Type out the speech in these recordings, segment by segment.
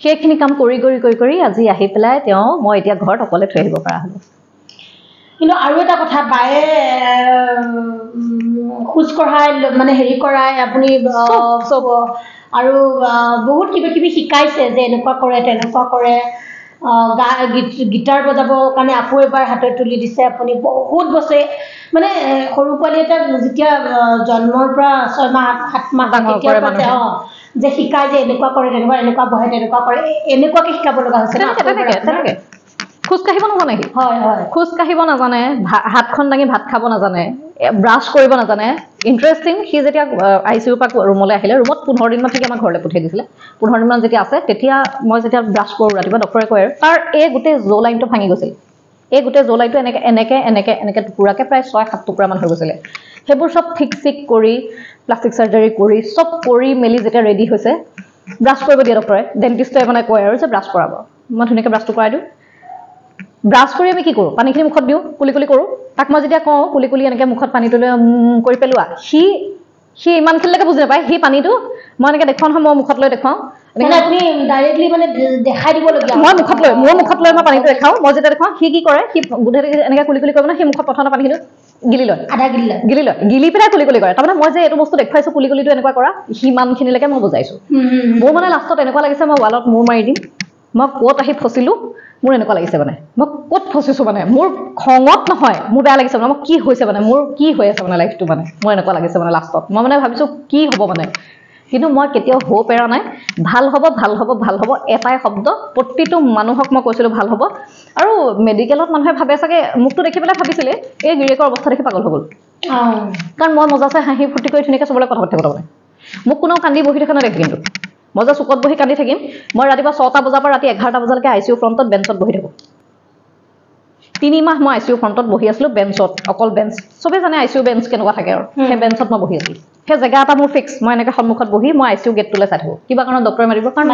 সেইখিনি কাম কৰি আজি আহি পেলাই তেওঁ মই এতিয়া ঘৰত অকলে থৈ আহিব পৰা হ'লো কিন্তু আৰু এটা কথা বায়ে খোজ কঢ়াই মানে হেৰি কৰাই আপুনি চব আৰু বহুত কিবা শিকাইছে যে এনেকুৱা কৰে তেনেকুৱা কৰে গিটাৰ বজাবৰ কাৰণে আকৌ এবাৰ হাতত তুলি দিছে আপুনি বহুত বছৰে মানে সৰু পোৱালি এটা যেতিয়া জন্মৰ পৰা 6 মাহ 7 মাহ তেতিয়াৰ পৰা যে শিকাই যে এনেকুৱা কৰে এনেকুৱা বহে তেনেকুৱা কৰে এনেকুৱাকে শিকাব লগা হৈছে তেনেকে খোজ কাঢ়িব নাজানে খোজ কাঢ়িব নাজানে হাতখন দাঙি ভাত খাব নাজানে ব্ৰাছ কৰিব নাজানে ইণ্টাৰেষ্টিং সি যেতিয়া আইচিইউৰ পৰা ৰুমলৈ আহিলে ৰুমত 15 দিনমান থাকি আমাৰ ঘৰলৈ পঠিয়াই দিছিলে 15 দিনমান যেতিয়া আছে তেতিয়া মই যেতিয়া ব্ৰাছ কৰোঁ ৰাতিপুৱা ডক্টৰে কয় তাৰ এই গোটেই জো লাইনটো ভাঙি গৈছিল এই গোটেই জো লাইনটো এনেকে টুকুৰাকে প্ৰায় 6-7 টুকুৰামান হৈ গৈছিলে সেইবোৰ চব ঠিক কৰি প্লাষ্টিক চাৰ্জাৰী কৰি চব কৰি মেলি যেতিয়া ৰেডি হৈছে ব্ৰাছ কৰিব দিয়ে ডক্টৰে ডেণ্টিষ্টে মানে কয় আৰু যে ব্ৰাছ কৰাব মই ধুনীয়াকৈ ব্ৰাছটো কৰাই দিওঁ ব্ৰাছ কৰি আমি কি কৰোঁ পানীখিনি মুখত দিওঁ কুলি কৰোঁ তাক মই যেতিয়া কওঁ কুলি এনেকৈ মুখত পানীটো লৈ কৰি পেলোৱা সি ইমানখিনিলৈকে বুজি নাপায় সি পানীটো মই এনেকৈ দেখুৱাওঁ নহয় মই মুখত লৈ দেখুৱাওঁ আপুনি ডাইৰেক্টলি মানে দেখাই দিবলগীয়া মই মোৰ মুখত লৈ মই পানীটো দেখাওঁ মই যেতিয়া দেখুৱাওঁ সি কি কৰে সি গোটেই এনেকৈ কুলি কৰিব নহয় সি মুখত প্ৰথমতে পানীখিনি গিলি লয় গিলি পেলাই কুলি কৰে তাৰমানে মই যে এইটো বস্তু দেখুৱাইছোঁ কুলিটো এনেকুৱা কৰা সিমানখিনিলৈকে মই বুজাইছোঁ মোৰ মানে লাষ্টত এনেকুৱা লাগিছে মই ৱালত মূৰ মাৰি দিম মই ক'ত আহি ফচিলোঁ মোৰ এনেকুৱা লাগিছে মানে মই ক'ত ফচিছোঁ মানে মোৰ খঙত নহয় মোৰ বেয়া লাগিছে মানে মই কি হৈছে মানে মোৰ কি হৈ আছে মানে লাইফটো মানে মোৰ এনেকুৱা লাগিছে মানে লাষ্টত মই মানে ভাবিছোঁ কি হ'ব মানে কিন্তু মই কেতিয়াও হোপ এৰা নাই ভাল হ'ব এটাই শব্দ প্ৰতিটো মানুহক মই কৈছিলোঁ ভাল হ'ব আৰু মেডিকেলত মানুহে ভাবে চাগে মোকতো দেখি পেলাই ভাবিছিলে এই গিৰিয়েকৰ অৱস্থা দেখি পাগল হৈ গ'ল কাৰণ মই মজাছে হাঁহি ফূৰ্তি কৰি ধুনীয়াকৈ চবলৈ কথা পাতি থাকোঁ মোক কোনেও কান্দি বহি থকা নেদেখে কিন্তু মই যে চুকত বহি কান্দি থাকিম মই ৰাতিপুৱা 6টা বজাৰ পৰা ৰাতি 11টা বজালৈকে আইচিইউ ফ্ৰণ্টত বেঞ্চত বহি থাকোঁ 3 মাহ মই আইচিইউ ফ্ৰণ্টত বহি আছিলোঁ বেঞ্চত অকল বেঞ্চ চবেই জানে আইচিইউ বেঞ্চ কেনেকুৱা থাকে আৰু সেই বেঞ্চত মই বহি আছিলোঁ সেই জেগা এটা মোৰ ফিক্স মই এনেকৈ সন্মুখত বহি মই আইচিইউ গেটটোলৈ চাই থাকোঁ কিবা কাৰণত ডক্টৰে মাতিব কাৰণ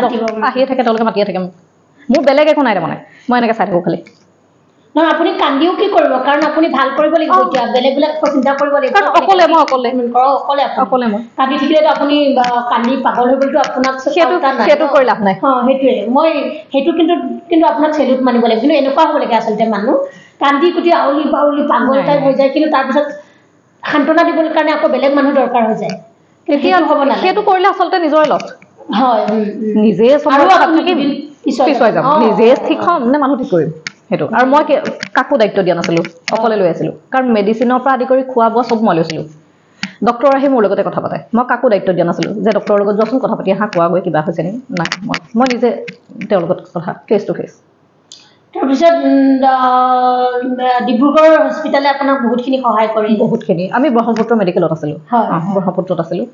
আহিয়ে থাকে তেওঁলোকে মাতিয়ে থাকে মোৰ বেলেগ একো নাই তাৰমানে মই এনেকৈ চাই থাকোঁ খালি নহয় আপুনি কান্দিও কি কৰিব কাৰণ আপুনি ভাল কৰিব লাগিব এতিয়া বেলেগ চিন্তা কৰিব লাগিব কাৰণ অকলে মই কান্দি থাকিলেতো আপুনি কান্দি পাগল হৈ গ'লতো আপোনাক সেইটো কৰি লাভ নাই সেইটোৱে মই সেইটো কিন্তু আপোনাক চেলুট মানিব লাগিব কিন্তু এনেকুৱা হ'ব লাগে আচলতে মানুহ কান্দি কুটি আউলি পাগল টাইপ হৈ যায় কিন্তু তাৰপিছত সান্তনা দিবলৈ কাৰণে আকৌ বেলেগ মানুহ দৰকাৰ হৈ যায় তেতিয়া হ'ব না সেইটো কৰিলে আচলতে নিজৰে লছ হয় নিজে পিছুৱাই যাম নিজে ঠিক হ'ম নে মানুহ ঠিক কৰিম সেইটো আৰু মই কাকো দায়িত্ব দিয়া নাছিলোঁ অকলে লৈ আছিলোঁ কাৰণ মেডিচিনৰ পৰা আদি কৰি খোৱা বোৱা চব মই লৈছিলোঁ ডক্টৰ আহি মোৰ লগতে কথা পাতে মই কাকো দায়িত্ব দিয়া নাছিলোঁ যে ডক্টৰৰ লগত যোৱাচোন কথা পাতি আহা কোৱা গৈ কিবা হৈছে নেকি নাই মই নিজে তেওঁৰ লগত কথা ফেচ টু ফেচ তাৰপিছত ডিব্ৰুগড় হস্পিটালে আপোনাক বহুতখিনি সহায় কৰি বহুতখিনি আমি ব্ৰহ্মপুত্ৰ মেডিকেলত আছিলোঁ ব্ৰহ্মপুত্ৰত আছিলোঁ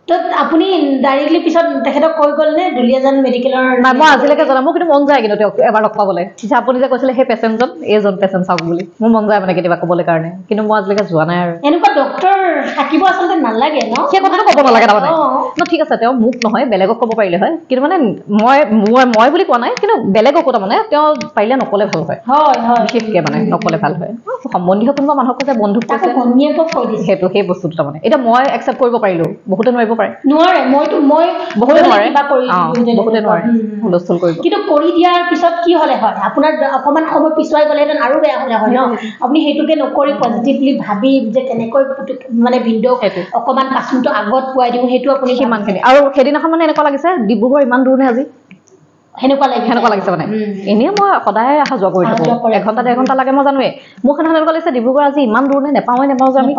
তো আপুনি ডাইৰেক্টলি পিছত তেখেতক কৈ গ'ল নে দুলীয়াজান মেডিকেলৰ নাই মই আজিলৈকে জনা মোৰ কিন্তু মন যায় কিন্তু তেওঁক এবাৰ লগ পাবলৈ যে আপুনি যে কৈছিলে সেই পেচেণ্টজন এইজন পেচেণ্ট চাওক বুলি মোৰ মন যায় মানে কেতিয়াবা ক'বলৈ কাৰণে কিন্তু মই আজিলৈকে যোৱা নাই আৰু এনেকুৱা ডক্টৰ থাকিব আচলতে নালাগে ন সেই কথাটো ক'ব নালাগে তাৰমানে ন ঠিক আছে তেওঁ মোক নহয় বেলেগক ক'ব পাৰিলে হয় কিন্তু মানে মই বুলি কোৱা নাই কিন্তু বেলেগকো তাৰমানে তেওঁ পাৰিলে নক'লে ভাল হয় বিশেষকৈ মানে নক'লে ভাল হয় সম্বন্ধীয় কোনোবা মানুহক কৈছে বন্ধুক কৈছে সেইটো সেই বস্তুটো তাৰমানে এতিয়া মই একচেপ্ট কৰিব পাৰিলোঁ বহুতে নোৱাৰিব নোৱাৰে মই বহুতে নোৱাৰে হুলস্থুল কৰিব কিন্তু কৰি দিয়াৰ পিছত কি হ'লে হয় আপোনাৰ অকণমান সময় পিছুৱাই গ'লেহেঁতেন আৰু বেয়া হ'লে হয় ন আপুনি সেইটোকে নকৰি পজিটিভলি ভাবি যে কেনেকৈ মানে ভিডিঅ' অকণমান কাচুনটো আগত পোৱাই দিওঁ সেইটো আপুনি সিমানখিনি আৰু সেইদিনাখন মানে এনেকুৱা লাগিছে ডিব্ৰুগড় ইমান দূৰ নে আজি সেনেকুৱা লাগিছে মানে এনেই মই সদায় অহা যোৱা কৰি থাকোঁ 1 ঘণ্টা 1.5 ঘণ্টা লাগে মই জানোৱেই মোক সেনেকুৱা লাগিছে ডিব্ৰুগড় আজি ইমান দূৰ নে নেপাওঁ যে আমি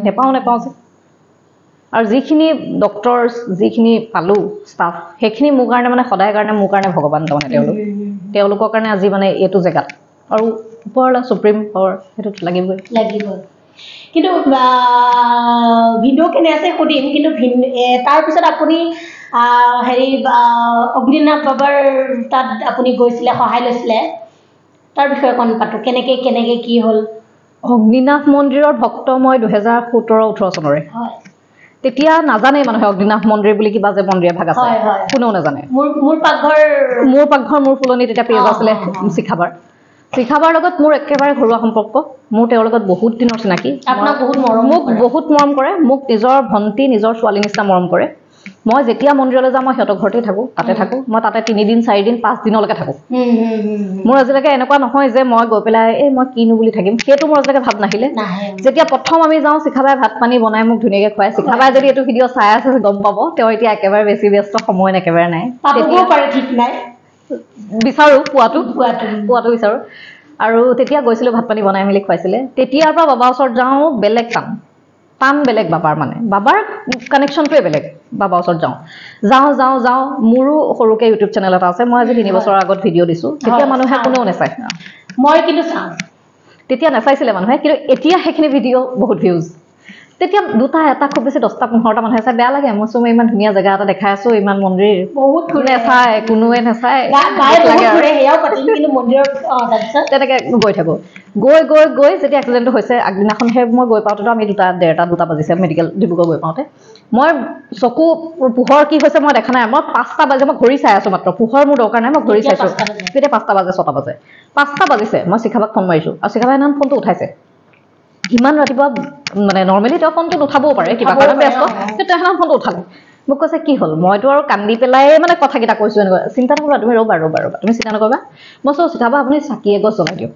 নেপাওঁ যে আৰু যিখিনি ডক্টৰ যিখিনি পালোঁ ষ্টাফ সেইখিনি মোৰ কাৰণে মানে সদায় কাৰণে মোৰ কাৰণে ভগৱান তাৰমানে তেওঁলোকৰ কাৰণে আজি মানে এইটো জেগাত আৰু ওপৰলৈ সুপ্ৰিম পাৱাৰ সেইটোত লাগিবই কিন্তু ভিডিঅ' কেনে আছে সুধিম কিন্তু তাৰপিছত আপুনি হেৰি অগ্নিনাভ বাবাৰ তাত আপুনি গৈছিলে সহায় লৈছিলে তাৰ বিষয়ে অকণ পাতোঁ কেনেকৈ কি হ'ল অগ্নিনাভ মন্দিৰৰ ভক্ত মই 2017-18 চনৰে তেতিয়া নাজানে মানুহে অগ্নিনাভ মন্দিৰ বুলি কিবা যে মন্দিৰ ভাগ আছে কোনেও নাজানে মোৰ পাকঘৰ মোৰ ফুলনি তেতিয়া পেজ আছিলে শিখাবাৰ লগত মোৰ একেবাৰে ঘৰুৱা সম্পৰ্ক মোৰ তেওঁৰ লগত বহুত দিনৰ চিনাকি আপোনাক বহুত মৰম মোক বহুত মৰম কৰে মোক নিজৰ ভণ্টি নিজৰ ছোৱালী নিচিনা মৰম কৰে মই যেতিয়া মন্দিৰলৈ যাওঁ মই সিহঁতৰ ঘৰতে থাকো তাতে থাকো মই তাতে 3 দিন 4 দিন 5 দিনলৈকে থাকো মোৰ আজিলৈকে এনেকুৱা নহয় যে মই গৈ পেলাই এই মই কিনো বুলি থাকিম সেইটো মোৰ আজিলৈকে ভাব নাহিলে যেতিয়া প্ৰথম আমি যাওঁ শিখাবাই ভাত পানী বনাই মোক ধুনীয়াকৈ খুৱাই শিখাবাই যদি এইটো ভিডিঅ' চাই আছে গম পাব তেওঁ এতিয়া একেবাৰে বেছি ব্যস্ত সময় একেবাৰে নাই পাবও পাৰে ঠিক নাই বিচাৰো পোৱাটো বিচাৰো আৰু তেতিয়া গৈছিলো ভাত পানী বনাই মেলি খুৱাইছিলে তেতিয়াৰ পৰা বাবাৰ ওচৰত যাওঁ বেলেগ টান বেলেগ বাবাৰ মানে বাবাৰ কানেকশ্যনটোৱে বেলেগ বাবাৰ ওচৰত যাওঁ মোৰো সৰুকে ইউটিউব চেনেল এটা আছে মই আজি 3 বছৰৰ আগত ভিডিঅ' দিছো তেতিয়া মানুহে কোনেও নাচায় মই কিন্তু চাওঁ তেতিয়া নাচাইছিলে মানুহে কিন্তু এতিয়া সেইখিনি ভিডিঅ' বহুত ভিউজ তেতিয়া দুটা এটা খুব বেছি 10টা 15টা মানুহে চাই বেয়া লাগে মই চোন ইমান ধুনীয়া জেগা এটা দেখাই আছো ইমান মন্দিৰ বহুত নেচায় কোনোৱে নেচায় তেনেকে গৈ থাকো গৈ যেতিয়া এক্সিডেণ্টটো হৈছে আগদিনাখনহে মই গৈ পাওঁতেতো আমি 2:30 বাজিছে মেডিকেল ডিব্ৰুগড় গৈ পাওঁতে মই চকু পোহৰ কি হৈছে মই দেখা নাই মই 5টা বাজে মই ঘড়ী চাই আছো মাত্ৰ পোহৰ মোৰ দৰকাৰ নাই মই ঘড়ী চাইছো তেতিয়া 5টা বাজে 6টা বাজে 5টা বাজিছে মই শিখাবাক ফোন মাৰিছো আৰু শিখাবাই নাম ফোনটো উঠাইছে ইমান ৰাতিপুৱা মানে নৰ্মেলি তেওঁ ফোনটো নুঠাবও পাৰে কিবা কাৰণে ব্যস্ত কিন্তু তেওঁ ফোনটো উঠালে মোক কৈছে কি হ'ল মইতো আৰু কান্দি পেলাই মানে কথাকেইটা কৈছো এনেকুৱা চিন্তা নকৰিবা তুমি ৰ'বা তুমি চিন্তা নকৰিবা মই চো শিখাবা আপুনি চাকি এগছ জ্বলাই দিয়ক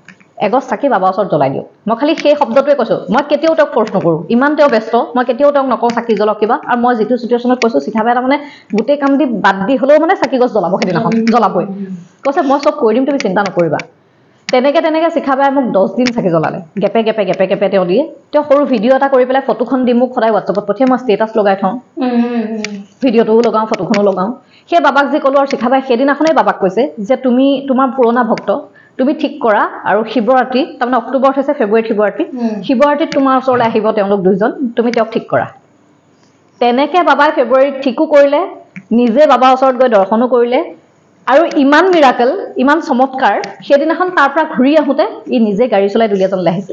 এগছ চাকি বাবাৰ ওচৰত জ্বলাই দিয়ক মই খালি সেই শব্দটোৱে কৈছো মই কেতিয়াও তেওঁক ফ'ৰ্চ নকৰো ইমান তেওঁ ব্যস্ত মই কেতিয়াও তেওঁক নকওঁ চাকি জ্বলাওক কিবা আৰু মই যিটো চিটুৱেশ্যনত কৈছো শিখাবাই তাৰমানে গোটেই কাম দি বাদ দি হ'লেও মানে চাকি গছ জ্বলাব সেইদিনাখন জ্বলাবই কৈছে মই চব কৰি দিম তুমি চিন্তা নকৰিবা তেনেকে শিখাবাই মোক 10 দিন চাকি জ্বলালে গেপে তেওঁ দিয়ে তেওঁ সৰু ভিডিঅ' এটা কৰি পেলাই ফটোখন দি মোক সদায় হোৱাটছএপত পঠিয়াই মই ষ্টেটাছ লগাই থওঁ ভিডিঅ'টোও লগাওঁ ফটোখনো লগাওঁ সেই বাবাক যি ক'লো আৰু শিখাবাই সেইদিনাখনেই বাবাক কৈছে যে তুমি তোমাৰ পুৰণা ভক্ত তুমি ঠিক কৰা আৰু শিৱৰাত্ৰি তাৰমানে অক্টোবৰত হৈছে ফেব্ৰুৱাৰীত শিৱৰাত্ৰিত তোমাৰ ওচৰলৈ আহিব তেওঁলোক দুইজন তুমি তেওঁক ঠিক কৰা তেনেকে বাবাই ফেব্ৰুৱাৰীত ঠিকো কৰিলে নিজে বাবাৰ ওচৰত গৈ দৰ্শনো কৰিলে আৰু ইমান মিৰাকল ইমান চমৎকাৰ সেইদিনাখন তাৰ পৰা ঘূৰি আহোঁতে ই নিজে গাড়ী চলাই দুলীয়াজানলৈ আহিছে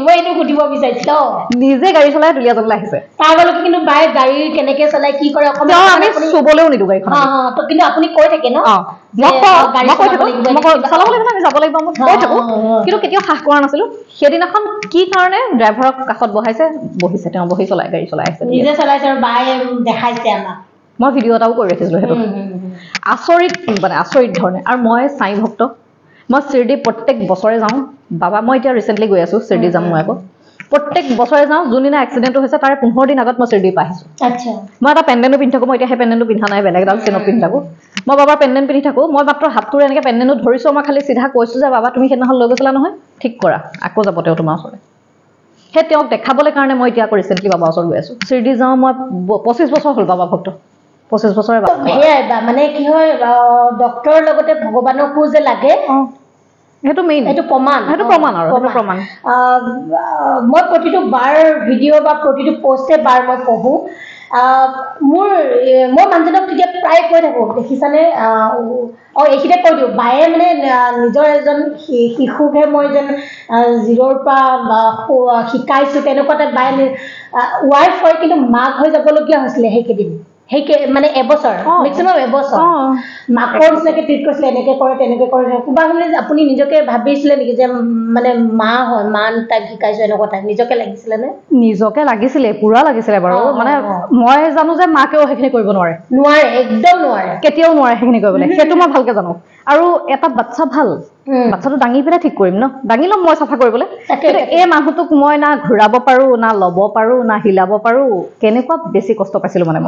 মই এইটো সুধিব বিচাৰিছিলো নিজে গাড়ী চলাই দুলীয়াজানলৈ আহিছে তাৰ লগত কিন্তু বাই গাড়ী কেনেকে চলাই কি কৰে আমি চুবলৈও নিদিওঁ গাড়ীখন কিন্তু আপুনি কৈ থাকে ন কিন্তু কেতিয়াও সাহ কৰা নাছিলো সেইদিনাখন কি কাৰণে ড্ৰাইভাৰক কাষত বহিছে তেওঁ বহি চলাই গাড়ী চলাই আহিছে নিজে চলাইছে আৰু বাই দেখাইছে আমাক মই ভিডিঅ' এটাও কৰি ৰাখিছিলো সেইটো আচৰিত ধৰণে আৰু মই সাই ভক্ত মই শিৰডি প্ৰত্যেক বছৰে যাওঁ বাবা মই এতিয়া ৰিচেণ্টলি গৈ আছো শিৰডি যাম মই আকৌ প্ৰত্যেক বছৰে যাওঁ যোনদিনা এক্সিডেণ্টটো হৈছে তাৰে 15 দিন আগত মই শিৰডি পৰা আহিছো মই এটা পেণ্ডেণ্টো পিন্ধি থাকো মই এতিয়া সেই পেণ্ডেণ্টটো পিন্ধা নাই বেলেগ এডাল চেনত পিন্ধি থাকো মই বাবাৰ পেণ্ডেণ্ট পিন্ধি থাকো মই মাত্ৰ হাতটোৰে এনেকৈ পেণ্ডেণ্টটো ধৰিছো মই খালি চিধা কৈছো যে বাবা তুমি সেইদিনাখন লৈ গৈছিলা নহয় ঠিক কৰা আকৌ যাব তেওঁ তোমাৰ ওচৰলৈ সেই তেওঁক দেখাবলৈ কাৰণে মই এতিয়া আকৌ ৰিচেণ্টলি বাবাৰ ওচৰত গৈ আছো শিৰডি যাওঁ মই 25 বছৰ হ'ল বাবা ভক্ত 25 বছৰে মানে কি হয় ডক্টৰৰ লগতে ভগৱানকো যে লাগে সেইটো মেইন সেইটো প্ৰমাণ মই প্ৰতিটো বাৰ ভিডিঅ' বা প্ৰতিটো পোষ্টে বাৰ মই পঢ়ো মই মানুহজনক তেতিয়া প্ৰায় কৈ থাকো দেখিছানে এইখিনিতে কৈ দিওঁ বায়ে মানে নিজৰ এজন শিশুকহে মই যেন 0ৰ পৰা শিকাইছো তেনেকুৱা এটা বায়ে ৱাইফ হয় কিন্তু মাক হৈ যাবলগীয়া হৈছিলে সেইকেইদিন মানে এবছৰ মেক্সিমাম এবছৰ মাকৰ নিচিনাকে ট্ৰিট কৰিছিলে এনেকে কৰে তেনেকে কৰে কিবা হ'লে আপুনি নিজকে ভাবিছিলে নেকি যে মানে মা হয় মান তাইক শিকাইছো এনেকুৱা টাইপ নিজকে লাগিছিলে নে নিজকে লাগিছিলে পুৰা লাগিছিলে বাৰু মানে মই জানো যে মাকেও সেইখিনি কৰিব নোৱাৰে একদম নোৱাৰে কেতিয়াও নোৱাৰে সেইখিনি কৰিবলৈ সেইটো মই ভালকে জানো আৰু এটা বাচ্চা ভাল বাচ্চাটো দাঙি পেলাই ঠিক কৰিম ন দাঙি ল'ম মই চাফা কৰিবলৈ এই মানুহটোক মই না ঘূৰাব পাৰো না ল'ব পাৰো না হিলাব পাৰো কেনেকুৱা বেছি কষ্ট পাইছিলো মানে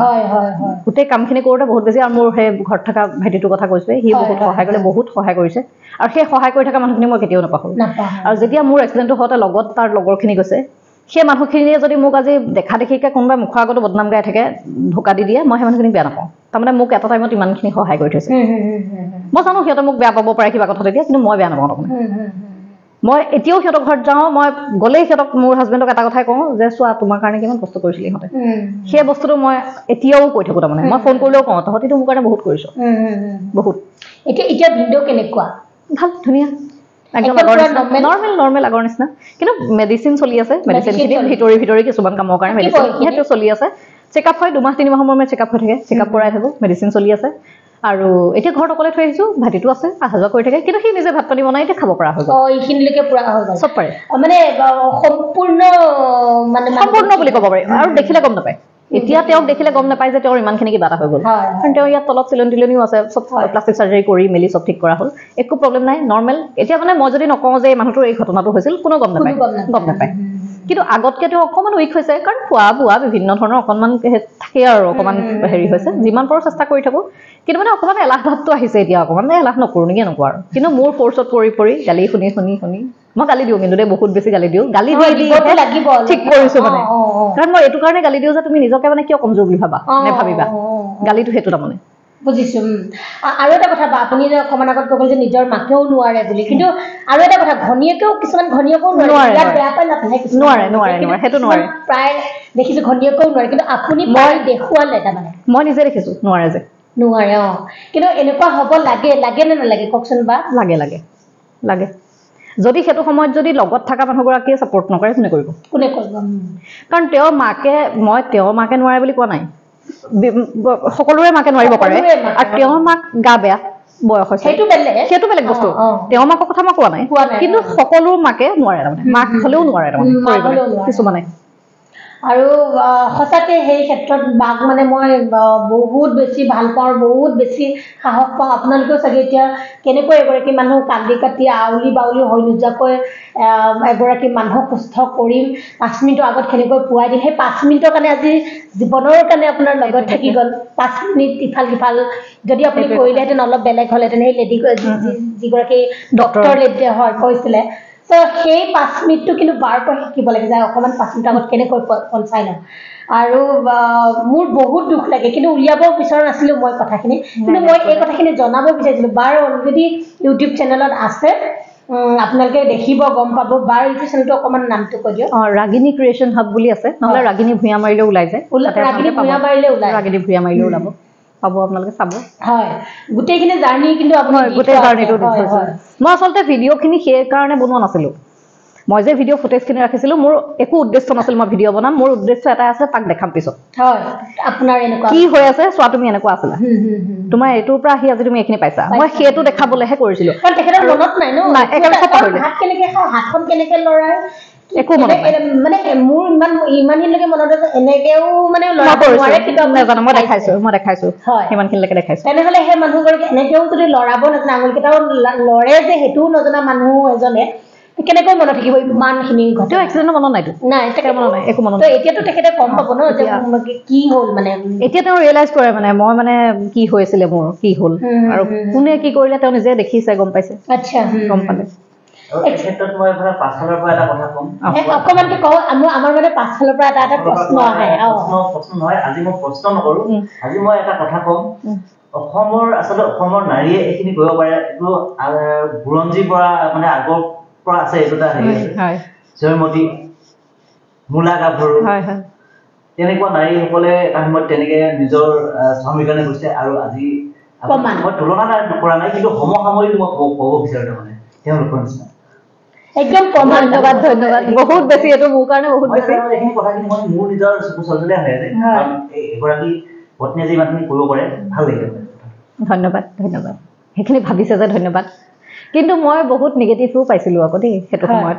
গোটেই কামখিনি কৰোঁতে বহুত বেছি আৰু মোৰ সেই ঘৰত থকা ভাইটিটোৰ কথা কৈছে সি বহুত সহায় কৰিছে আৰু সেই সহায় কৰি থকা মানুহখিনি মই কেতিয়াও নাপাহৰো আৰু যেতিয়া মোৰ এক্সিডেণ্টটো হওঁতে লগত তাৰ লগৰখিনি গৈছে সেই মানুহখিনিয়ে যদি মোক আজি দেখা দেখিকে কোনোবাই মুখৰ আগতো বদনাম গাই থাকে ধোকা দি দিয়ে মই সেই মানুহখিনিক বেয়া নাপাওঁ তাৰমানে মোক এটা টাইমত ইমানখিনি সহায় কৰি থৈছে মই জানো সিহঁতে মোক বেয়া পাব পাৰে কিবা কথা তেতিয়া কিন্তু মই বেয়া নাপাওঁ তাৰমানে মই এতিয়াও সিহঁতৰ ঘৰত যাওঁ মই গ'লেই সিহঁতক মোৰ হাজবেণ্ডক এটা কথাই কওঁ যে চোৱা তোমাৰ কাৰণে কিমান কষ্ট কৰিছিলে সিহঁতে সেই বস্তুটো মই এতিয়াও কৈ থাকোঁ তাৰমানে মই ফোন কৰিলেও কওঁ তহঁতিতো মোৰ কাৰণে বহুত কৰিছ বহুত এতিয়া ভিডিঅ' কেনেকুৱা ভাল ধুনীয়া একদম নৰ্মেল আগৰ নিচিনা কিন্তু মেডিচিন চলি আছে মেডিচিনখিনি ভিতৰি কিছুমান কামৰ কাৰণে মেডিচিন সেইটো চলি আছে চেকআপ হয় 2-3 মাহৰ মূৰে চেকআপ হৈ থাকে চেকআপ কৰাই থাকোঁ মেডিচিন চলি আছে আৰু এতিয়া ঘৰত অকলে থৈ আহিছোঁ ভাইটিটো আছে অহা যোৱা কৰি থাকে কিন্তু সি নিজে ভাত পানী বনাই এতিয়া খাব পৰা হৈ গ'ল এইখিনিলৈকে পুৰা হৈ গ'ল চব পাৰে মানে সম্পূৰ্ণ বুলি ক'ব পাৰি আৰু দেখিলে গম নাপায় এতিয়া তেওঁক দেখিলে গম নাপায় যে তেওঁৰ ইমানখিনি কিবা এটা হৈ গ'ল কাৰণ তেওঁ ইয়াত তলত চিলনিও আছে চব প্লাষ্টিক চাৰ্জাৰী কৰি মেলি চব ঠিক কৰা হ'ল একো প্ৰব্লেম নাই নৰ্মেল এতিয়া মানে মই যদি নকওঁ যে এই মানুহটোৰ এই ঘটনাটো হৈছিল কোনো গম নাপায় কিন্তু আগতকে তেওঁ অকণমান উইক হৈছে কাৰণ খোৱা বোৱা বিভিন্ন ধৰণৰ অকণমান থাকে আৰু অকণমান হেৰি হৈছে যিমান পাৰোঁ চেষ্টা কৰি থাকোঁ কিন্তু মানে অকণমান এলাহ ভাৱটো আহিছে এতিয়া অকণমান এলাহ নকৰোঁ নেকি এনেকুৱা আৰু কিন্তু মোৰ ফ'ৰ্চত পৰি গালি শুনি মই গালি দিওঁ কিন্তু বহুত বেছি গালি দিওঁ গালি দি ঠিক কৰিছোঁ মানে কাৰণ মই এইটো কাৰণে গালি দিওঁ যে তুমি নিজকে মানে কিয় কমজোৰ বুলি ভাবা নে ভাবিবা গালিটো সেইটো তাৰমানে বুজিছো আৰু এটা কথা আপুনি যে অকণমান আগত ক'ব যে নিজৰ মাকেও নোৱাৰে বুলি কিন্তু আৰু এটা কথা কিছুমান ঘনীয়েকেও নোৱাৰে বেয়া পাই নাথাকে নোৱাৰে সেইটো নোৱাৰে প্ৰায় দেখিছো ঘনীয়েকেও নোৱাৰে কিন্তু আপুনি মই দেখুৱালে তাৰমানে মই নিজে দেখিছো নোৱাৰে যে নোৱাৰে কিন্তু এনেকুৱা হ'ব লাগে নে নালাগে কওকচোন বা লাগে যদি সেইটো সময়ত যদি লগত থকা মানুহগৰাকীয়ে ছাপোৰ্ট নকৰে কোনে কৰিব কাৰণ তেওঁৰ মাকে নোৱাৰে বুলি কোৱা নাই সকলোৰে মাকে নোৱাৰিব পাৰে আৰু তেওঁৰ মাক গা বেয়া বয়স হৈছে সেইটো বেলেগ বস্তু তেওঁৰ মাকৰ কথা মই কোৱা নাই কিন্তু সকলো মাকে নোৱাৰে তাৰমানে মাক হ'লেও নোৱাৰে তাৰমানে কিছুমানে আৰু সঁচাকৈ সেই ক্ষেত্ৰত বাক মানে মই বহুত বেছি ভাল পাওঁ বহুত বেছি সাহস পাওঁ আপোনালোকেও চাগে এতিয়া কেনেকৈ এগৰাকী মানুহ কান্দি কাটি আউলি বাউলি হৈ নোযোৱাকৈ এগৰাকী মানুহক সুস্থ কৰিম 5 মিনিটৰ আগত কেনেকৈ পুৱাই দিম সেই 5 মিনিটৰ কাৰণে আজি জীৱনৰ কাৰণে আপোনাৰ লগত থাকি গ'ল 5 মিনিট ইফাল সিফাল যদি আপুনি কৰিলেহেঁতেন অলপ বেলেগ হ'লহেঁতেন সেই লেডি যিগৰাকী ডক্টৰ লেডি হয় কৈছিলে তো সেই 5 মিনিটটো কিন্তু বাৰকৈ শিকিব লাগে যে অকণমান 5 মিনিট আগত কেনেকৈ পঞ্চাই লওঁ আৰু মোৰ বহুত দুখ লাগে কিন্তু উলিয়াব বিচৰা নাছিলোঁ মই কথাখিনি কিন্তু মই এই কথাখিনি জনাব বিচাৰিছিলোঁ বাৰ অলৰেডি ইউটিউব চেনেলত আছে আপোনালোকে দেখিব গম পাব বাৰ ইউটিউব চেনেলটো অকণমান নামটো কৈ দিয়ক ৰাগিনী ক্ৰিয়েশ্যন হাব বুলি আছে নহ'লে ৰাগিনী ভূঞা মাৰিলে ওলাই যায় ৰাগিনী ভূঞা মাৰিলে ওলাব পাব আপোনালোকে চাব হয় গোটেইখিনি জাৰ্নি কিন্তু আপুনি গোটেই জাৰ্নিটো মই আচলতে ভিডিঅ'খিনি সেইকাৰণে বনোৱা নাছিলোঁ মই যে ভিডিঅ' ফুটেজখিনি ৰাখিছিলোঁ মোৰ একো উদ্দেশ্য নাছিল মই ভিডিঅ' বনাম মোৰ উদ্দেশ্য এটাই আছে তাক দেখাম পিছত আপোনাৰ এনেকুৱা কি হৈ আছে চোৱা তুমি এনেকুৱা আছিলা তোমাৰ এইটোৰ পৰা আহি আজি তুমি এইখিনি পাইছা মই সেইটো দেখাবলৈহে কৰিছিলোঁ তেখেতৰ মনত নাই ন হাতখন কেনেকৈ লৰাই একো মনত মানে মোৰ ইমানখিনিলৈকে মনত আছে এনেকেও মানে নাজানো মই দেখাইছো সিমানখিনিলৈকে দেখাইছো তেনেহ'লে সেই মানুহগৰাকী এনেকেও যদি লৰাব নাজানে আঙুলকেইটাও লৰে যে সেইটোও নজনা মানুহ এজনে কেনেকৈ মনত থাকিব ইমানখিনি ঘটনা এক্সিডেণ্টৰ মনত নাইতো একো মনত নাই এতিয়াতো তেখেতে গম পাব ন যে কি হ'ল মানে এতিয়া তেওঁ ৰিয়েলাইজ কৰে মানে মই মানে কি হৈছিলে মোৰ কি হ'ল আৰু কোনে কি কৰিলে তেওঁ নিজে দেখিছে গম পাইছে আচ্ছা গম পালে অকণমানকে কওঁ আমাৰ মানে পাছফালৰ পৰা এটা প্ৰশ্ন আহে প্ৰশ্ন নহয় আজি মই প্ৰশ্ন নকৰোঁ আজি মই এটা কথা ক'ম আচলতে অসমৰ নাৰীয়ে এইখিনি কৰিব পাৰে এইটো বুৰঞ্জীৰ পৰা মানে আগৰ পৰা আছে এইটো এটা হেৰি আছে জয়মতী মূলা গাভৰু তেনেকুৱা নাৰীসকলে এটা সময়ত তেনেকে নিজৰ স্বামীৰ কাৰণে গৈছে আৰু আজি মই তুলনা কৰা নাই কিন্তু সমসাময়িক মই ক'ব বিচাৰোঁ তাৰমানে তেওঁলোকৰ নিচিনা একদম ধন্যবাদ বহুত বেছি এইটো মোৰ কাৰণে বহুত বেছি এইখিনি কথাখিনি মই মোৰ নিজৰ চকুচলতে আহে যে এগৰাকী পত্নীয়ে যে ইমানখিনি কৰিব পাৰে ভাল লাগে ধন্যবাদ সেইখিনি ভাবিছে যে ধন্যবাদ কিন্তু মই বহুত নিগেটিভো পাইছিলোঁ আকৌ দেই সেইটো সময়ত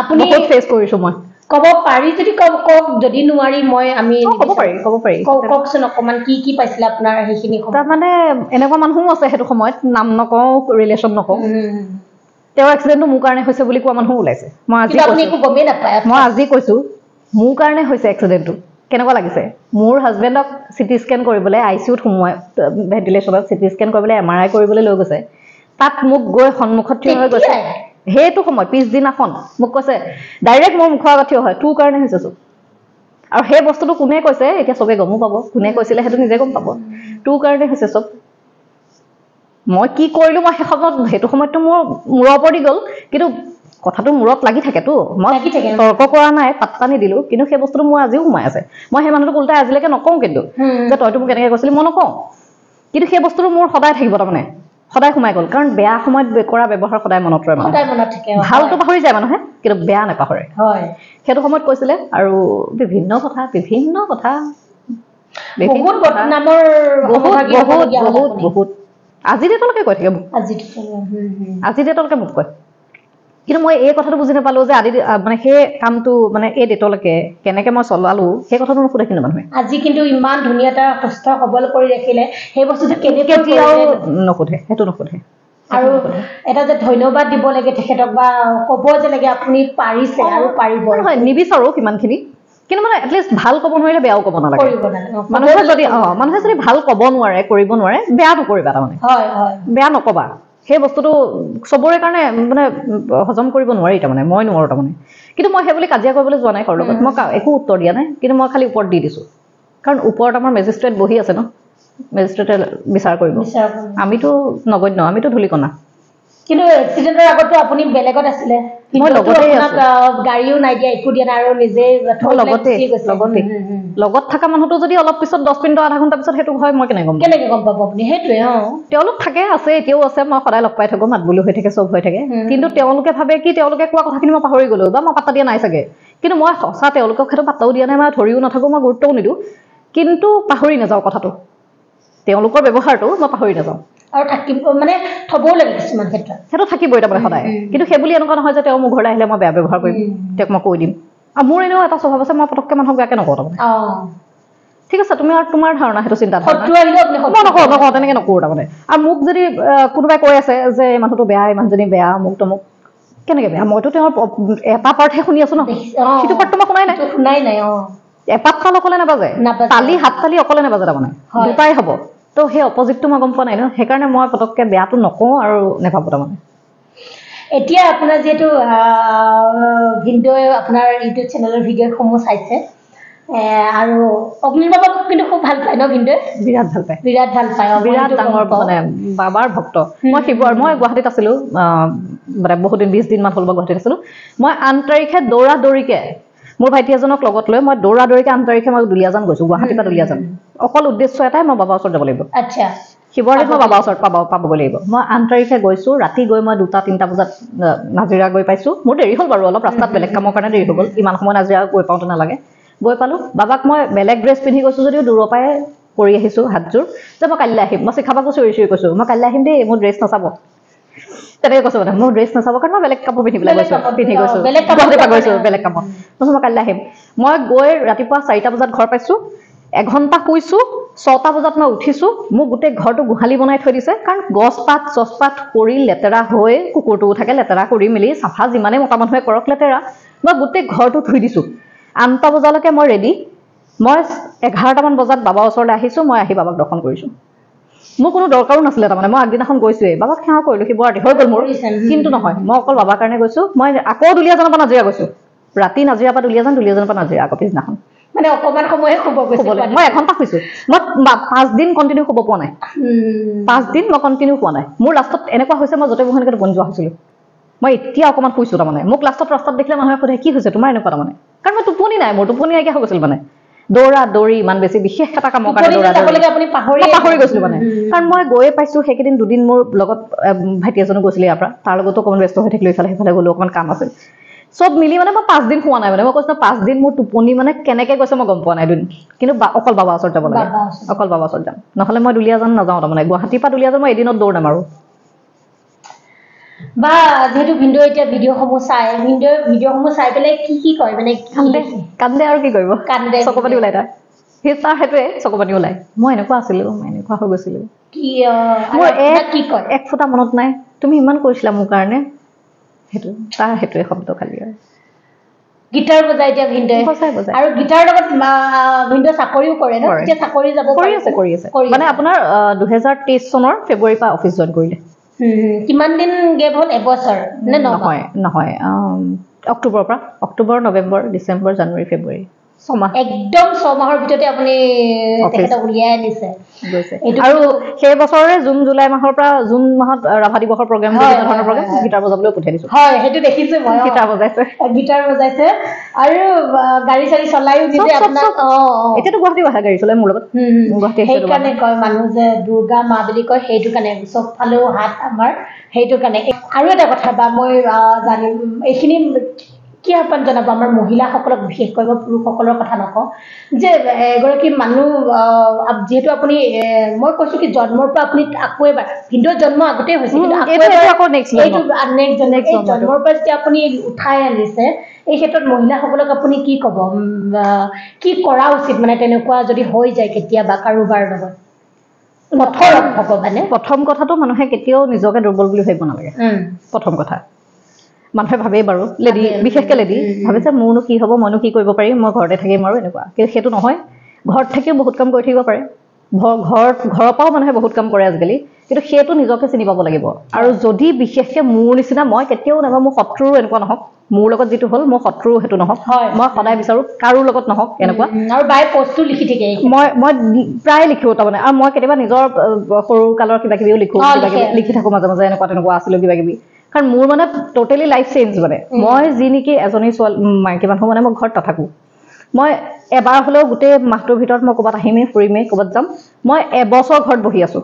আপুনি বহুত ফেচ কৰিছোঁ মই ক'ব পাৰি যদি কওক যদি নোৱাৰি মই আমি ক'ব পাৰি কওকচোন অকণমান কি পাইছিলে আপোনাৰ সেইখিনি তাৰমানে এনেকুৱা মানুহো আছে সেইটো সময়ত নাম নকওঁ ৰিলেশ্যন নকওঁ তেওঁৰ এক্সিডেণ্টটো মোৰ কাৰণে হৈছে বুলি কোৱা মানুহো ওলাইছে মই আজি কৈছোঁ মোৰ কাৰণে হৈছে এক্সিডেণ্টটো কেনেকুৱা লাগিছে মোৰ হাজবেণ্ডক চিটি স্কেন কৰিবলৈ ICUত সোমোৱাই ভেণ্টিলেশ্যনত চিটি স্কেন কৰিবলৈ MRI কৰিবলৈ লৈ গৈছে তাত মোক গৈ সন্মুখত থিয় হৈ গৈছে সেইটো সময় পিছদিনাখন মোক কৈছে ডাইৰেক্ট মোৰ মুখৰ আগত থিয় হয় তোৰ কাৰণে হৈছে চব আৰু সেই বস্তুটো কোনে কৈছে এতিয়া চবে গমো পাব কোনে কৈছিলে সেইটো নিজে গম পাব তোৰ কাৰণে হৈছে চব মই কি কৰিলোঁ মই সেইটো সময়ততো মোৰ মূৰৰ ওপৰত গ'ল কিন্তু কথাটো মূৰত লাগি থাকেতো মই তৰ্ক কৰা নাই পাত্তা নিদিলোঁ কিন্তু সেই বস্তুটো মোৰ আজিও সোমাই আছে মই সেই মানুহটোক উল্টাই আজিলৈকে নকওঁ কিন্তু যে তইতো মোক কেনেকৈ কৈছিলি মই নকওঁ কিন্তু সেই বস্তুটো মোৰ সদায় থাকিব তাৰমানে সদায় সোমাই গ'ল কাৰণ বেয়া সময়ত কৰা ব্যৱহাৰ সদায় মনত ৰয় ভালটো পাহৰি যায় মানুহে কিন্তু বেয়া নাপাহৰে সেইটো সময়ত কৈছিলে আৰু বিভিন্ন কথা বহুত আজি ডেটলৈকে কৈ থাকে মোক আজি ডেটলৈকে মোক কয় কিন্তু মই এই কথাটো বুজি নাপালো যে আদি মানে সেই কামটো মানে এই ডেটলৈকে কেনেকে মই চলালো সেই কথাটো নুসুধে কিন্তু মানুহে আজি কিন্তু ইমান ধুনীয়া এটা সুস্থ সবল কৰি ৰাখিলে সেই বস্তুটো কেনেকৈ নুসুধে সেইটো নুসুধে আৰু এটা যে ধন্যবাদ দিব লাগে তেখেতক বা ক'ব যে লাগে আপুনি পাৰিছে আৰু পাৰিব হয় নিবিচাৰো কিমানখিনি কিন্তু মানে এটলিষ্ট ভাল ক'ব নোৱাৰিলে বেয়াও ক'ব নালাগে মানুহে যদি ভাল ক'ব নোৱাৰে কৰিব নোৱাৰে বেয়া নকৰিবা তাৰমানে বেয়া নকবা সেই বস্তুটো চবৰে কাৰণে মানে হজম কৰিব নোৱাৰি তাৰমানে মই নোৱাৰো তাৰমানে কিন্তু মই সেই বুলি কাজিয়া কৰিবলৈ যোৱা নাই ঘৰৰ লগত মই একো উত্তৰ দিয়া নাই কিন্তু মই খালি ওপৰত দি দিছোঁ কাৰণ ওপৰত আমাৰ মেজিষ্ট্ৰেট বহি আছে ন মেজিষ্ট্ৰেটে বিচাৰ কৰিব আমিতো নগণ্য আমিতো ধূলিকণা কিন্তু এক্সিডেণ্টৰ আগতো আপুনি বেলেগত আছিলে মই লগতে গাড়ীও নাই দিয়া একো দিয়া নাই আৰু নিজে লগত থকা মানুহটো যদি অলপ পিছত 10 মিনিট আধা ঘণ্টা পিছত সেইটো হয় মই কেনেকৈ গম পাব আপুনি সেইটোৱে তেওঁলোক থাকে আছে এতিয়াও আছে মই সদায় লগ পাই থাকোঁ মাত বুলি হৈ থাকে চব হৈ থাকে কিন্তু তেওঁলোকে ভাবে কি তেওঁলোকে কোৱা কথাখিনি মই পাহৰি গ'লো বা মই পাত্তা দিয়া নাই চাগে কিন্তু মই সঁচা তেওঁলোকক সেইটো পাত্তাও দিয়া নাই মই ধৰিও নাথাকোঁ মই গুৰুত্বও নিদিওঁ কিন্তু পাহৰি নাযাওঁ কথাটো তেওঁলোকৰ ব্যৱহাৰটো মই পাহৰি নাযাওঁ আৰু থাকিব মানে থবও লাগে কিছুমান ক্ষেত্ৰত সেইটো থাকিবই তাৰমানে সদায় কিন্তু সেই বুলি এনেকুৱা নহয় যে তেওঁ মোৰ ঘৰলৈ আহিলে মই বেয়া ব্যৱহাৰ কৰিম তেওঁক মই কৈ দিম আৰু মোৰ এনেও এটা স্বভাৱ আছে মই পটককৈ মানুহক বেয়াকৈ নকওঁ তাৰমানে ঠিক আছে তুমি আৰু তোমাৰ ধাৰণা সেইটো চিন্তা নকওঁ তেনেকৈ নকৰোঁ তাৰমানে আৰু মোক যদি কোনোবাই কৈ আছে যে এই মানুহটো বেয়া এই মানুহজনী বেয়া মোক তমুক কেনেকৈ বেয়া মইতো তেওঁৰ এটা পাৰ্টহে শুনি আছো ন সেইটো পাৰ্টটো মই শুনাই নাই এপাত তাল অকলে নাবাজে তালি হাত তালি অকলে নাবাজে তাৰমানে দুটাই হ'ব তো সেই অপজিটটো মই গম পোৱা নাই ন সেইকাৰণে মই পটককৈ বেয়াটো নকওঁ আৰু নেভাবোঁ তাৰমানে এতিয়া আপোনাৰ যিহেতু ভিডিঅ' আপোনাৰ ইউটিউব চেনেলৰ ভিডিঅ'সমূহ চাইছে আৰু অগ্নি বাবাক কিন্তু খুব ভাল পায় ন ভিডিঅ' বিৰাট ভাল পায় বিৰাট ডাঙৰ মানে বাবাৰ ভক্ত মই গুৱাহাটীত আছিলোঁ মানে বহুত দিন 20 দিনমান হ'ল মই গুৱাহাটীত আছিলোঁ মই 8 তাৰিখে দৌৰিকে মোৰ ভাইটি এজনক লগত লৈ মই দৌৰিকে 8 তাৰিখে মই দুলীয়াজান গৈছোঁ গুৱাহাটীৰ পৰা দুলীয়াজান অকল উদ্দেশ্য এটাই মই বাবাৰ ওচৰত যাব লাগিব আচ্ছা শিৱৰাত্ৰিত মই বাবাৰ ওচৰত পাবগৈ লাগিব মই 8 তাৰিখে গৈছোঁ ৰাতি গৈ মই 2-3 বজাত নাজিৰা গৈ পাইছোঁ মোৰ দেৰি হ'ল বাৰু অলপ ৰাস্তাত বেলেগ কামৰ কাৰণে দেৰি হৈ গ'ল ইমান সময় নাজিৰা গৈ পাওঁতে নালাগে গৈ পালোঁ বাবাক মই বেলেগ ড্ৰেছ পিন্ধি গৈছোঁ যদিও দূৰৰ পৰাই কৰি আহিছোঁ হাতযোৰ যে মই কাইলৈ আহিম মই চিখাবাকো চিঞৰি কৈছোঁ মই কাইলৈ আহিম দেই মোৰ ড্ৰেছ নাচাব তেনেকৈ কৈছোঁ মানে মোৰ ড্ৰেছ নাচাব কাৰণ মই বেলেগ কাপোৰ পিন্ধি গৈছোঁ বেলেগ কামত মই কাইলৈ আহিম মই গৈ ৰাতিপুৱা 4টা বজাত ঘৰ পাইছোঁ এঘণ্টা শুইছোঁ 6টা বজাত মই উঠিছোঁ মোক গোটেই ঘৰটো গোহালি বনাই থৈ দিছে কাৰণ চচপাত কৰি লেতেৰা হৈ কুকুৰটোও থাকে লেতেৰা কৰি মেলি চাফা যিমানেই মতা মানুহে কৰক লেতেৰা মই গোটেই ঘৰটো ধুই দিছোঁ 8টা বজালৈকে মই ৰেডি মই 11টামান বজাত বাবাৰ ওচৰলৈ আহিছোঁ মই আহি বাবাক দৰ্শন কৰিছোঁ মোৰ কোনো দৰকাৰো নাছিলে তাৰমানে মই আগদিনাখন গৈছোঁৱেই বাবাক সেৱা কৰিলোঁ শিৱৰাত্ৰি হৈ গ'ল মোৰ কিন্তু নহয় মই অকল বাবাৰ কাৰণে গৈছোঁ মই আকৌ দুলীয়াজানৰ পৰা নাজিৰা গৈছোঁ ৰাতি নাজিৰাৰ পৰা দুলীয়াজানৰ পৰা নাজিৰা আকৌ পিছদিনাখন মানে অকণমান সময়ে শুব মই এঘণ্টা শুইছোঁ মই 5 দিন কণ্টিনিউ শুব পোৱা নাই 5 দিন মই কণ্টিনিউ পোৱা নাই মোৰ লাষ্টত এনেকুৱা হৈছে মই য'তে বহি টোপনি যোৱা হৈছিলোঁ মই এতিয়া অকণমান শুইছোঁ তাৰমানে মোক লাষ্টত ৰাস্তাত দেখিলে মানুহে সোধে কি হৈছে তোমাৰ এনেকুৱা তাৰমানে কাৰণ মই টোপনি নাই মোৰ টোপনি নাইকিয়া হৈ গৈছিল মানে দৌৰি ইমান বেছি বিশেষ এটা কামৰ কাৰণে আপুনি পাহৰি গৈছিলোঁ মানে কাৰণ মই গৈয়ে পাইছোঁ সেইকেইদিন 2 দিন মোৰ লগত ভাইটি এজনো গৈছিলে ইয়াৰ পৰা তাৰ লগতো অকণমান ব্যস্ত হৈ থাকিলোঁ ইফালে সিফালে গ'লোঁ অকণমান কাম আছিল চব মিলি মানে মই 5 দিন শুৱা নাই মানে মই কৈছোঁ 5 দিন মোৰ টোপনি মানে কেনেকৈ গৈছে মই গম পোৱা নাই কিন্তু অকল বাবাৰ ওচৰত যাব লাগে অকল বাবাৰ ওচৰত যাম নহ'লে মই দুলীয়াজান নাযাওঁ তাৰমানে গুৱাহাটীৰ পৰা দুলীয়াজান মই এদিনত দৌৰ নামাৰোঁ বা যেহেতু ভিডিঅ'সমূহ চাই পেলাই কি কয় মানে কান্দে আৰু কি কৰিব চকুপানী ওলাই তাৰ সেইটোৱে চকুপানী ওলাই মই এনেকুৱা আছিলোঁ মই এনেকুৱা হৈ গৈছিলোঁ মোৰ এক ফুটা মনত নাই তুমি ইমান কৈছিলা মোৰ কাৰণে সেইটোৱে শব্দ খালি আৰু গিটাৰ বজাই এতিয়া ভিনদেউ আৰু গিটাৰৰ লগত ভিনদেউ চাকৰিও কৰে ন এতিয়া চাকৰি যাব কৰি আছে মানে আপোনাৰ 2023 চনৰ ফেব্ৰুৱাৰীৰ পৰা অফিচ জইন কৰিলে কিমান দিন গেপ হ'ল এবছৰ নে নহয় অক্টোবৰ নৱেম্বৰ ডিচেম্বৰ জানুৱাৰী ফেব্ৰুৱাৰী 6 মাহ একদম 6 মাহৰ ভিতৰতে আপুনি তেখেতক উলিয়াই আনিছে আৰু সেই বছৰৰে জুলাই মাহৰ পৰা জুন মাহত ৰাভা দিৱসৰ প্ৰগ্ৰাম গীটাৰ বজাবলৈ পঠিয়াই দিছোঁ হয় সেইটো দেখিছোঁ মই গীটাৰ বজাইছে আৰু গাড়ী চাড়ী চলাইও নিজে আপোনাক এতিয়াতো গুৱাহাটী আহে গাড়ী চলাই মোৰ লগত সেইকাৰণে কয় মানুহ যে দুৰ্গা মা বুলি কয় সেইটো কাৰণে চব ফালেও হাত আমাৰ সেইটো কাৰণে আৰু এটা কথা বা মই জানিম এইখিনি কি আহ্বান জনাব আমাৰ মহিলাসকলক বিশেষকৈ বা পুৰুষসকলৰ কথা নকওঁ যে এগৰাকী মানুহ যেহেতু আপুনি মই কৈছো কি জন্মৰ পৰা আপুনি আকৌ এবাৰ ভিন্দৰ জন্ম আগতেই হৈছে কিন্তু আকৌ নেক্সট জন্মৰ পৰা যেতিয়া আপুনি উঠাই আনিছে এই ক্ষেত্ৰত মহিলাসকলক আপুনি কি ক'ব কি কৰা উচিত মানে তেনেকুৱা যদি হৈ যায় কেতিয়াবা কাৰোবাৰ লগত প্ৰথম কথাটো মানুহে কেতিয়াও নিজকে দুৰ্বল বুলি ভাবিব নালাগে প্ৰথম কথা মানুহে ভাবেই বাৰু লেডি বিশেষকৈ লেডি ভাবে যে মোৰনো কি হ'ব মইনো কি কৰিব পাৰিম মই ঘৰতে থাকিম আৰু এনেকুৱা কিন্তু সেইটো নহয় ঘৰত থাকিও বহুত কাম কৰি থাকিব পাৰে ঘৰৰ পৰাও মানুহে বহুত কাম কৰে আজিকালি কিন্তু সেইটো নিজকে চিনি পাব লাগিব আৰু যদি বিশেষকৈ মোৰ নিচিনা মই কেতিয়াও নাভাবোঁ মোৰ শত্ৰু এনেকুৱা নহওক মোৰ লগত যিটো হ'ল মোৰ শত্ৰু সেইটো নহওক মই সদায় বিচাৰোঁ কাৰোৰ লগত নহওক এনেকুৱা আৰু বাই পষ্টটো লিখি থাকে মই প্ৰায় লিখোঁ তাৰমানে আৰু মই কেতিয়াবা নিজৰ সৰু কালৰ কিবা কিবিও লিখোঁ লিখি থাকোঁ মাজে মাজে এনেকুৱা তেনেকুৱা আছিলোঁ কিবা কিবি কাৰণ মোৰ মানে টোটেলি লাইফ চেঞ্জ মানে মই যি নেকি এজনী মাইকী মানুহ মানে মই ঘৰত নাথাকোঁ মই এবাৰ হ'লেও গোটেই মাহটোৰ ভিতৰত মই ক'ৰবাত আহিমেই ফুৰিমেই ক'ৰবাত যাম মই এবছৰ ঘৰত বহি আছোঁ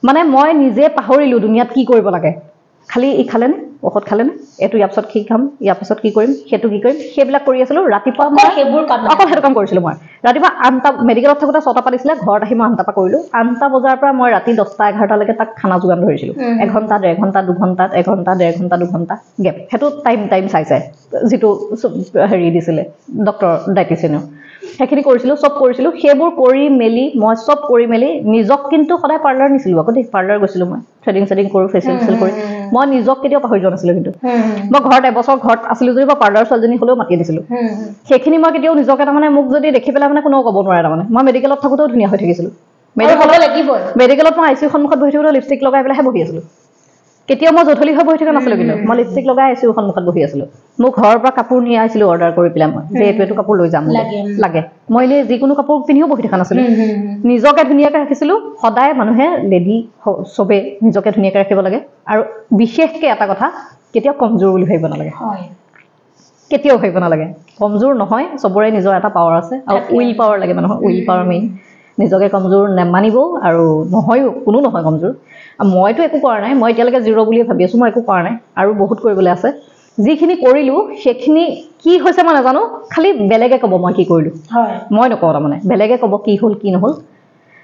মানে মই নিজে পাহৰিলোঁ দুনিয়াত কি কৰিব লাগে খালি ই খালেনে ঔষধ খালেনে এইটো ইয়াৰ পিছত কি খাম ইয়াৰ পিছত কি কৰিম সেইটো কি কৰিম সেইবিলাক কৰি আছিলোঁ ৰাতিপুৱা মই অকল সেইটো কাম কৰিছিলোঁ মই ৰাতিপুৱা 8টা মেডিকেলত থাকোঁতে 6টা পৰা দিছিলে ঘৰত আহি মই 8টা পৰা কৰিলোঁ 8টা বজাৰ পৰা মই ৰাতি 10টা 11টালৈকে তাক খানা যোগান ধৰিছিলোঁ 1 ঘণ্টা 1.5 ঘণ্টা 2 ঘণ্টাত 1 ঘণ্টা 1.5 ঘণ্টা 2 ঘণ্টা গেপ সেইটো টাইম চাই যিটো হেৰি দিছিলে ডক্টৰ ডাইটিচিয়ানেও সেইখিনি কৰিছিলোঁ চব কৰিছিলোঁ সেইবোৰ কৰি মেলি মই চব কৰি মেলি নিজক কিন্তু সদায় পাৰ্লাৰ নিছিলোঁ আকৌ দেই পাৰ্লাৰ গৈছিলোঁ মই থ্ৰেডিং কৰোঁ ফেচিয়েল কৰি মই নিজক কেতিয়াও পাহৰি যোৱা নাছিলোঁ কিন্তু মই ঘৰত এবছৰ ঘৰত আছিলোঁ যদি মই পাৰ্লাৰ ছোৱালীজনী হ'লেও মাতি দিছিলোঁ সেইখিনি মই কেতিয়াও নিজকে তাৰমানে মোক যদি দেখি পেলাই মানে কোনেও ক'ব নোৱাৰে তাৰমানে মই মেডিকেলত থাকোঁতেও ধুনীয়া হৈ থাকিছিলোঁ মেডিকেলত মই ICU সন্মুখত বহি থাকোঁতেও লিপষ্টিক লগাই পেলাইহে বহি আছিলোঁ কেতিয়াও মই জধলি হৈ বহি থকা নাছিলোঁ কিন্তু মই লিপষ্টিক লগাই ICU সন্মুখত বহি আছিলোঁ মোক ঘৰৰ পৰা কাপোৰ নিয়ে আহিছিলোঁ অৰ্ডাৰ কৰি পেলাই মই যে এইটো কাপোৰ লৈ যাম লাগে মই এনেই যিকোনো কাপোৰ পিন্ধিও বহি থকা নাছিলোঁ নিজকে ধুনীয়াকৈ ৰাখিছিলোঁ সদায় মানুহে লেডি চবেই নিজকে ধুনীয়াকৈ ৰাখিব লাগে আৰু বিশেষকৈ এটা কথা কেতিয়াও কমজোৰ বুলি ভাবিব নালাগে কেতিয়াও ভাবিব নালাগে কমজোৰ নহয় চবৰে নিজৰ এটা পাৱাৰ আছে আৰু উইল পাৱাৰ লাগে মানুহৰ উইল পাৱাৰ মেইন নিজকে কমজোৰ নেমানিব আৰু নহয়ও কোনো নহয় কমজোৰ মইতো একো কৰা নাই মই এতিয়ালৈকে 0 বুলিয়ে ভাবি আছোঁ মই একো কৰা নাই আৰু বহুত কৰিবলৈ আছে যিখিনি কৰিলোঁ সেইখিনি কি হৈছে মই নাজানো খালি বেলেগে ক'ব মই কি কৰিলোঁ মই নকওঁ তাৰমানে বেলেগে ক'ব কি হ'ল কি নহ'ল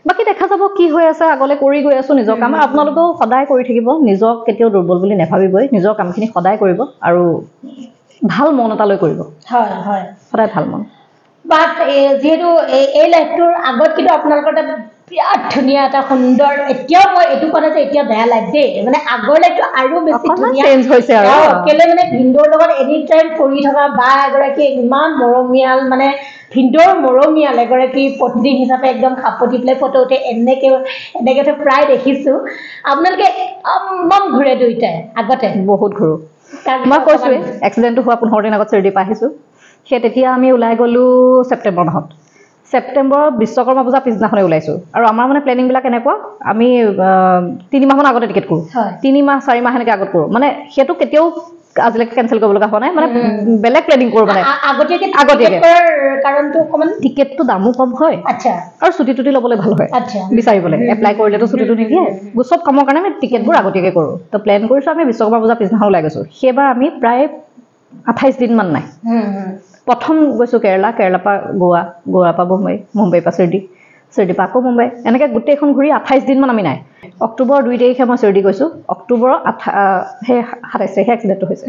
বাকী দেখা যাব কি হৈ আছে আগলৈ কৰি গৈ আছোঁ নিজৰ কাম আপোনালোকেও সদায় কৰি থাকিব নিজক কেতিয়াও দুৰ্বল বুলি নাভাবিবই নিজৰ কামখিনি সদায় কৰিব আৰু ভাল মন এটা লৈ কৰিব সদায় ভাল মন বাট যেহেতু এই লাইফটোৰ আগত কিন্তু আপোনালোকৰ এটা বিৰাট ধুনীয়া এটা সুন্দৰ এতিয়াও মই এইটো কথা যে এতিয়া বেয়া লাইফ দেই মানে আগৰ লাইফটো আৰু বেছি ধুনীয়া কেলে মানে ভিন্দৰ লগত এনি টাইম কৰি থকা বা এগৰাকী ইমান মৰমীয়াল মানে ভিন্দৰ মৰমীয়াল এগৰাকী পত্নী হিচাপে একদম সাপতি পেলাই ফটো উঠে এনেকৈ প্ৰায় দেখিছোঁ আপোনালোকে ঘূৰে দুইটাই আগতে বহুত ঘূৰোঁ মই কৈছোঁৱে এক্সিডেণ্টটো হোৱা 15 দিন আগত চিৰদীপ আহিছোঁ সেই তেতিয়া আমি ওলাই গ'লোঁ ছেপ্টেম্বৰ মাহত ছেপ্টেম্বৰ বিশ্বকৰ্মা পূজা পিছদিনাখনে ওলাইছোঁ আৰু আমাৰ মানে প্লেনিংবিলাক এনেকুৱা আমি 3 মাহমান আগতে টিকেট কৰোঁ 3 মাহ 4 মাহ এনেকৈ আগত কৰোঁ মানে সেইটো কেতিয়াও আজিলৈকে কেঞ্চেল কৰিব লগা হোৱা নাই মানে বেলেগ প্লেনিং কৰোঁ মানে আগতীয়াকৈ কাৰণটো অকণমান টিকেটটো দামো কম হয় আৰু ছুটি টুটি ল'বলৈ ভাল হয় বিচাৰিবলৈ এপ্লাই কৰিলেতো ছুটিটো নিদিয়ে চব কামৰ কাৰণে আমি টিকেটবোৰ আগতীয়াকৈ কৰোঁ তো প্লেন কৰিছোঁ আমি বিশ্বকৰ্মা পূজা পিছদিনাখন ওলাই গৈছোঁ সেইবাৰ আমি প্ৰায় 28 দিনমান নাই প্ৰথম গৈছোঁ কেৰালাৰ পৰা গোৱাৰ পৰা মুম্বাইৰ পৰা চিৰদীৰ পৰা আকৌ মুম্বাই এনেকৈ গোটেইখন ঘূৰি 28 দিনমান আমি নাই অক্টোবৰ 2 তাৰিখে মই চিৰদী গৈছোঁ অক্টোবৰৰ 27 তাৰিখে এক্সিডেণ্টটো হৈছে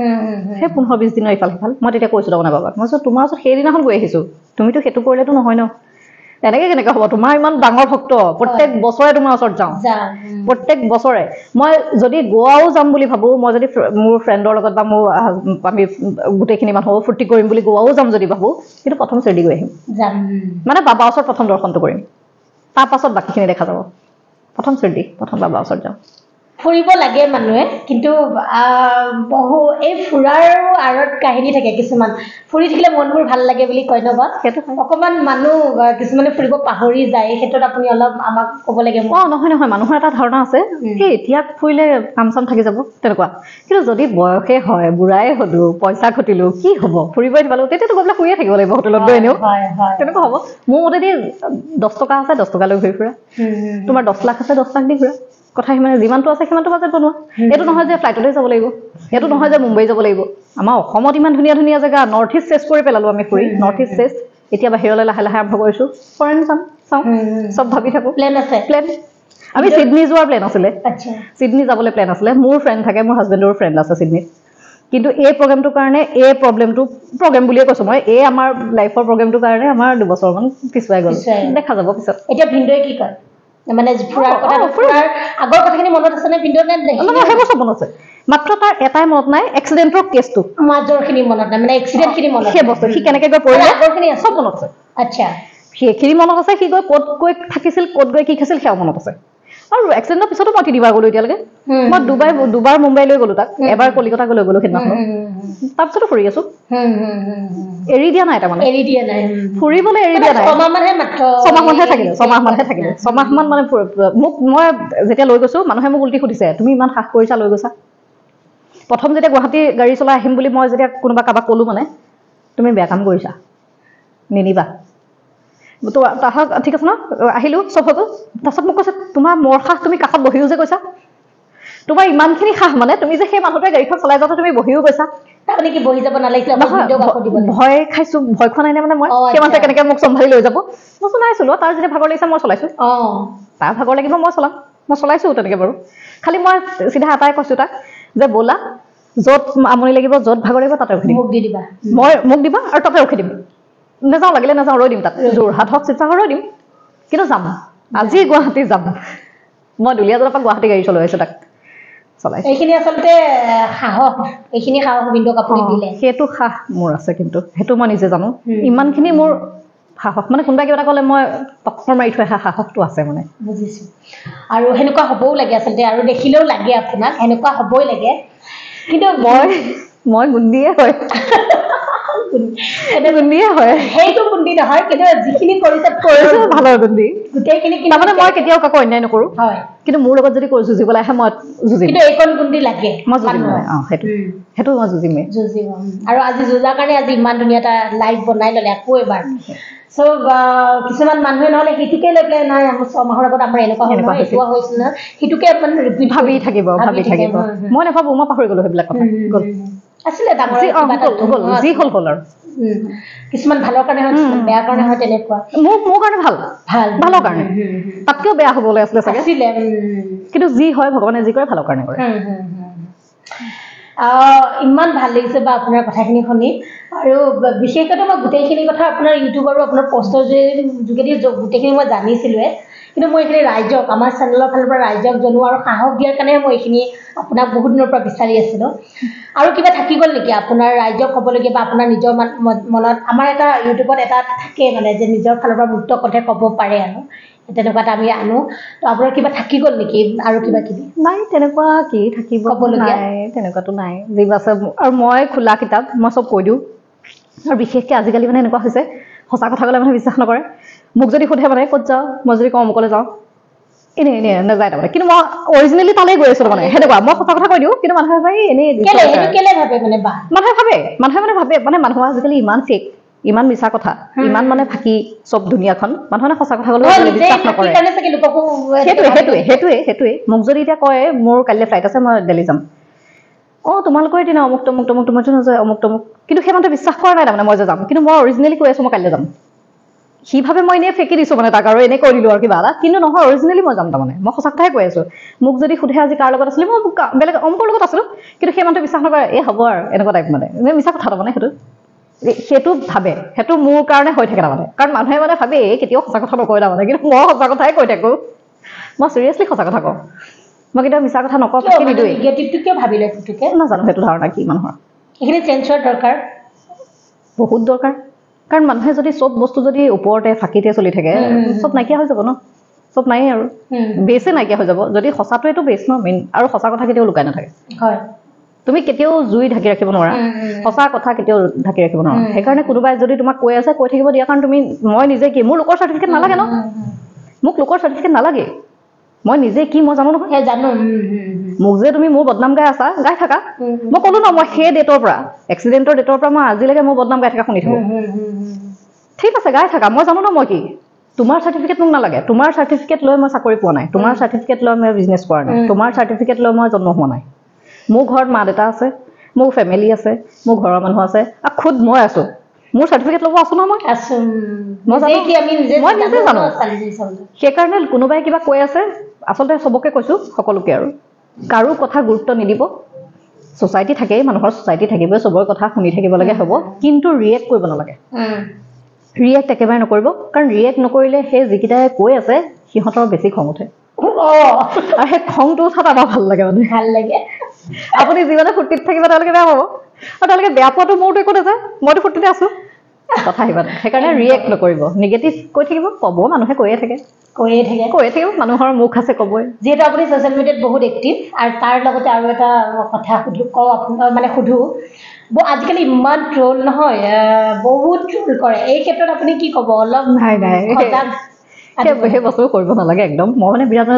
সেই 15-20 দিনৰ ইফাল সিফাল মই তেতিয়া কৈছোঁ তাৰমানে বাবাক মই কৈছোঁ তোমাৰ ওচৰত সেইদিনাখন গৈ আহিছোঁ তুমিতো সেইটো কৰিলেতো নহয় ন এনেকৈ কেনেকৈ হ'ব তোমাৰ ইমান ডাঙৰ ভক্ত প্ৰত্যেক বছৰে তোমাৰ ওচৰত যাওঁ প্ৰত্যেক বছৰে মই যদি গোৱাও যাম বুলি ভাবোঁ মই যদি মোৰ ফ্ৰেণ্ডৰ লগত বা মোৰ আমি গোটেইখিনি মানুহ ফূৰ্তি কৰিম বুলি গোৱাও যাম যদি ভাবোঁ কিন্তু প্ৰথম চিৰদী গৈ আহিম মানে বাবাৰ ওচৰত প্ৰথম দৰ্শনটো কৰিম তাৰ পাছত বাকীখিনি দেখা যাব প্ৰথম চিৰদী প্ৰথম বাবাৰ ওচৰত যাওঁ ফুৰিব লাগে মানুহে কিন্তু বহু এই ফুৰাৰ আঁৰত কাহিনী থাকে কিছুমান ফুৰি থাকিলে মনবোৰ ভাল লাগে বুলি কয় নবা অকণমান মানুহ কিছুমানে ফুৰিব পাহৰি যায় এই ক্ষেত্ৰত আপুনি অলপ আমাক ক'ব লাগে নহয় মানুহৰ এটা ধাৰণা আছে সেই এতিয়া ফুৰিলে কাম চাম থাকি যাব তেনেকুৱা কিন্তু যদি বয়সে হয় বুঢ়াই হ'লোঁ পইচা ঘটিলোঁ কি হ'ব ফুৰিবই নাপালোঁ তেতিয়াতো গৈ পেলাই শুয়ে থাকিব লাগিব হোটেলত গৈ এনেও তেনেকুৱা হ'ব মোৰ মতেদি 10 টকা আছে 10 টকা লৈ ঘূৰি ফুৰা তোমাৰ 10 লাখ আছে 10 লাখ দি ঘূৰা কথা সিমানে যিমানটো আছে সিমানটো বাজেট বনোৱা এইটো নহয় যে ফ্লাইটতে যাব লাগিব এইটো নহয় যে মুম্বাই যাব লাগিব আমাৰ অসমত ইমান ধুনীয়া ধুনীয়া জেগা নৰ্থ ইষ্ট চেছ কৰি পেলালো আমি ফুৰি নৰ্থ ইষ্ট চেছ এতিয়া বাহিৰলৈ লাহে লাহে আৰম্ভ কৰিছোঁ ফৰেন যাম চাওঁ চব ভাবি থাকোঁ প্লেন আছে প্লেন আমি ছিডনী যোৱাৰ প্লেন আছিলে আচ্ছা ছিডনী যাবলৈ প্লেন আছিলে মোৰ ফ্ৰেণ্ড থাকে মোৰ হাজবেণ্ডৰ ফ্ৰেণ্ড আছে ছিডনীত কিন্তু এই প্ৰগ্ৰেমটোৰ কাৰণে এই প্ৰগ্ৰেম বুলিয়ে কৈছোঁ মই এই আমাৰ লাইফৰ প্ৰগ্ৰেমটোৰ কাৰণে আমাৰ 2 বছৰমান পিছুৱাই গ'ল দেখা যাব পিছত এতিয়া ভিনদেউৱে কি কয় মানে ফুৰাৰ কথা ফুৰাৰ আগৰ কথাখিনি মনত আছে নে ভিনদেউৰ নে সেইবোৰ চব মনত আছে মাত্ৰ তাৰ এটাই মনত নাই এক্সিডেণ্টৰ কেছটো মাজৰখিনি মনত নাই মানে এক্সিডেণ্টখিনি মনত সেই বস্তু সি কেনেকৈ গৈ পৰিলে আগৰখিনি চব মনত আছে আচ্ছা সেইখিনি মনত আছে সি গৈ ক'ত গৈ থাকিছিল ক'ত গৈ কি খাইছিল সেয়াও মনত আছে আৰু এক্সিডেণ্টৰ পিছতো মই 3 বাৰ গ'লো এতিয়ালৈকে মই দুবাৰ মুম্বাইলৈ গ'লো তাক এবাৰ কলিকতা লৈ গ'লো সেইদিনাখন তাৰপিছতো ফুৰি আছো এৰি দিয়া নাই তাৰমানে এৰি দিয়া নাই ফুৰিবলৈ এৰি দিয়া নাই ছমাহমানহে থাকিলে ছমাহমান মানে মোক মই যেতিয়া লৈ গৈছো মানুহে মোক উল্টি সুধিছে তুমি ইমান সাহ কৰিছা লৈ গৈছা প্ৰথম যেতিয়া গুৱাহাটী গাড়ী চলাই আহিম বুলি মই যেতিয়া কোনোবা কাৰোবাক ক'লো মানে তুমি বেয়া কাম কৰিছা নিনিবা তো তাহাক ঠিক আছে ন আহিলোঁ চব হৈ গ'ল তাৰপিছত মোক কৈছে তোমাৰ মোৰ সাহ তুমি কাষত বহিও যে কৈছা তোমাৰ ইমানখিনি সাহ মানে তুমি যে সেই মানুহটোৱে গাড়ীখন চলাই যাওঁতে তুমি বহিও গৈছা তাৰমানে কি বহি যাব নালাগিছিলে ভয় খাইছোঁ ভয় খোৱা নাই নে মানে মই সেই মানুহটোৱে কেনেকৈ মোক চম্ভালি লৈ যাব মই চলাইছিলোঁ তাৰ যেতিয়া ভাগৰ লাগিছে মই চলাইছোঁ তাৰ ভাগৰ লাগিব মই চলাইছোঁ তেনেকৈ বাৰু খালি মই চিধা এটাই কৈছোঁ তাক যে ব'লা য'ত আমনি লাগিব য'ত ভাগৰ লাগিব তাতে ৰখি দিম মোক দিবা আৰু তাতে ৰখি দিম নাযাওঁ লাগিলে নাযাওঁ ৰৈ দিম তাত যোৰহাট হওক শিৱসাগৰ ৰৈ দিম কিন্তু যাম আজি গুৱাহাটী যাম মই দুলীয়াজানৰ পৰা গুৱাহাটী গাড়ী চলাই আছোঁ তাক চলাইছোঁ এইখিনি আচলতে সাহস এইখিনি সাহস ভিনদেউক আপুনি দিলে সেইটো সাহ মোৰ আছে কিন্তু সেইটো মই নিজে জানো ইমানখিনি মোৰ সাহস মানে কোনোবাই কিবা এটা ক'লে মই টক্কৰ মাৰি থৈ অহা সাহসটো আছে মানে বুজিছোঁ আৰু সেনেকুৱা হ'বও লাগে আচলতে আৰু দেখিলেও লাগে আপোনাক সেনেকুৱা হ'বই লাগে কিন্তু মই গুণ্ডিয়ে হয় গুণ্ডিয়ে হয় সেইটো গুণ্ডি নহয় কিন্তু যিখিনি কৰিছে ভালৰ গুণ্ডি গোটেইখিনি তাৰমানে মই কেতিয়াও কাকো অন্যায় নকৰোঁ হয় কিন্তু মোৰ লগত যদি যুঁজিবলৈ আহে মই যুঁজিম কিন্তু এইকণ গুণ্ডি লাগে মই যুঁজিম সেইটো মই যুঁজিমেই আৰু আজি যুঁজাৰ কাৰণে আজি ইমান ধুনীয়া এটা লাইভ বনাই ল'লে আকৌ এবাৰ চ' কিছুমান মানুহে নহ'লে সেইটোকে লৈ পেলাই নাই আমাৰ 6 মাহৰ আগত আমাৰ এনেকুৱা হৈছিল নহয় সেইটোকে মানে ৰিপিট ভাবি থাকিব মই নাভাবোঁ মই পাহৰি গ'লোঁ সেইবিলাক কথা গ'ল আছিলে ডাঙৰ যি হ'ল আৰু কিছুমান ভালৰ কাৰণে হয় কিছুমান বেয়া কাৰণে হয় তেনেকুৱা মোৰ কাৰণে ভালৰ কাৰণে তাতকৈও বেয়া হ'বলৈ আছিলে চাগে কিন্তু যি হয় ভগৱানে যি কৰে ভালৰ কাৰণে কৰে ইমান ভাল লাগিছে বা আপোনাৰ কথাখিনি শুনি আৰু বিশেষকৈ মই গোটেইখিনি কথা আপোনাৰ ইউটিউব আৰু আপোনাৰ পষ্টৰ যোগেদি গোটেইখিনি মই জানিছিলোঁৱে কিন্তু মই এইখিনি ৰাইজক আমাৰ চেনেলৰ ফালৰ পৰা ৰাইজক জনোৱা আৰু সাহস দিয়াৰ কাৰণে মই এইখিনি আপোনাক বহুত দিনৰ পৰা বিচাৰি আছিলোঁ আৰু কিবা থাকি গ'ল নেকি আপোনাৰ ৰাইজক ক'বলগীয়া বা আপোনাৰ নিজৰ মনত আমাৰ এটা ইউটিউবত এটা থাকে মানে যে নিজৰ ফালৰ পৰা মুক্ত কথা ক'ব পাৰে আৰু তেনেকুৱা এটা আমি আনো তো আপোনাৰ কিবা থাকি গ'ল নেকি আৰু কিবা কিবি নাই তেনেকুৱা কি থাকিব ক'বলগীয়া তেনেকুৱাতো নাই যি আছে আৰু মই খোলা কিতাপ মই চব কৈ দিওঁ আৰু বিশেষকৈ আজিকালি মানে এনেকুৱা হৈছে সঁচা কথা ক'লে মানে বিশ্বাস নকৰে মোক যদি সোধে মানে ক'ত যাওঁ মই যদি কওঁ অমুকলৈ যাওঁ এনেই নাযায় তাৰমানে কিন্তু মই অৰিজিনেলি তালৈ গৈ আছোঁ মানে সেনেকুৱা মই সঁচা কথা কৈ দিওঁ কিন্তু মানুহে ভাবে এনেই মানুহে ভাবে মানে মানুহ আজিকালি ইমান ফেক ইমান মিছা কথা ইমান মানে ফাঁকি চব দুনিয়াখন মানুহে মানে সঁচা কথা ক'লে বিশ্বাস নকৰে সেইটোৱে মোক যদি এতিয়া কয় মোৰ কাইলৈ ফ্লাইট আছে মই দিল্লী যাম তোমালোকৰ এতিয়া অমুক তোমাৰতো নাযায় অমুক তমুক কিন্তু সেই মানুহে বিশ্বাস কৰা নাই তাৰমানে মই যে যাম কিন্তু মই অৰিজিনেলি কৈ আছোঁ মই কাইলৈ যাম সি ভাবে মই এনেই ফেকি দিছোঁ মানে তাক আৰু এনেই কৈ দিলোঁ আৰু কিবা এটা কিন্তু নহয় অৰিজিনেলি মই যাম তাৰমানে মই সঁচা কথাই কৈ আছোঁ মোক যদি সোধে আজি কাৰ লগত আছিলোঁ মই বেলেগ অমুকৰ লগত আছিলোঁ কিন্তু সেই মানুহটোৱে বিশ্বাস নকৰে হ'ব আৰু এনেকুৱা টাইপ মানে মিছা কথা তাৰমানে সেইটো ভাবে সেইটো মোৰ কাৰণে হৈ থাকে তাৰমানে কাৰণ মানুহে মানে ভাবে কেতিয়াও সঁচা কথা নকয় তাৰমানে কিন্তু মই সঁচা কথাই কৈ থাকোঁ মই চিৰিয়াছলি সঁচা কথা কওঁ মই কেতিয়াও মিছা কথা নকওঁ নাজানো সেইটো ধাৰণা কি মানুহৰ এইখিনি চেঞ্জ হোৱাৰ দৰকাৰ বহুত দৰকাৰ কাৰণ মানুহে যদি চব বস্তু যদি ওপৰতে ফাঁকিতে চলি থাকে চব নাইকিয়া হৈ যাব ন চব নাই আৰু বেছে নাইকিয়া হৈ যাব যদি সঁচাটোৱেতো বেছ ন মেইন আৰু সঁচা কথা কেতিয়াও লুকাই নাথাকে তুমি কেতিয়াও জুই ঢাকি ৰাখিব নোৱাৰা সঁচা কথা কেতিয়াও ঢাকি ৰাখিব নোৱাৰা সেইকাৰণে কোনোবাই যদি তোমাক কৈ আছে কৈ থাকিব দিয়া কাৰণ তুমি মই নিজে কি মোৰ লোকৰ চাৰ্টিফিকেট নালাগে ন মোক লোকৰ চাৰ্টিফিকেট নালাগে মই নিজে কি মই জানো নহয় জানো মোক যে তুমি মোৰ বদনাম গাই আছা গাই থাকা মই ক'লো ন মই সেই ডেটৰ পৰা এক্সিডেণ্টৰ ডেটৰ পৰা মই আজিলৈকে মোৰ বদনাম গাই থকা শুনি থাকোঁ ঠিক আছে গাই থাকা মই জানো ন মই কি তোমাৰ চাৰ্টিফিকেট মোক নালাগে তোমাৰ চাৰ্টিফিকেট লৈ মই চাকৰি পোৱা নাই তোমাৰ চাৰ্টিফিকেট লৈ মই বিজনেছ কৰা নাই তোমাৰ চাৰ্টিফিকেট লৈ মই জন্ম হোৱা নাই মোৰ ঘৰত মা দেউতা আছে মোৰ ফেমিলি আছে মোৰ ঘৰৰ মানুহ আছে আৰু খুদ মই আছো মোৰ চাৰ্টিফিকেট ল'ব আছো ন মই আছো মই জানো কি আমি নিজে জানো সেইকাৰণে কোনোবাই কিবা কৈ আছে আচলতে চবকে কৈছো সকলোকে আৰু কাৰো কথা গুৰুত্ব নিদিব সোসাইটি থাকে মানুহৰ সোসাইটি থাকিবই চবৰ কথা শুনি থাকিব লাগে হ'ব কিন্তু ৰিয়েক্ট কৰিব নালাগে ৰিয়েক্ট একেবাৰে নকৰিব কাৰণ ৰিয়েক্ট নকৰিলে সেই যিকেইটাই কৈ আছে সিহঁতৰ বেছি খং উঠে আৰু সেই খংটো উঠাত আমাৰ ভাল লাগে মানে ভাল লাগে আপুনি যিমানে ফূৰ্তিত থাকিব তেওঁলোকে বেয়া পাব আৰু তেওঁলোকে বেয়া পোৱাটো মোৰতো একো নাযায় মইতো ফূৰ্তিতে আছো কথা আহিবা সেইকাৰণে ৰিয়েক্ট নকৰিব নিগেটিভ কৈ থাকিব ক'ব মানুহে কৈয়ে থাকে মানুহৰ মুখ আছে ক'বই যিহেতু আপুনি ছ'চিয়েল মিডিয়াত বহুত এক্টিভ আৰু তাৰ লগতে আৰু এটা কথা সুধো আজিকালি ইমান ট্ৰল নহয় বহুত ট্ৰল কৰে এই ক্ষেত্ৰত আপুনি কি ক'ব অলপ নাই সেই বস্তু কৰিব নালাগে একদম মই মানে বিৰাট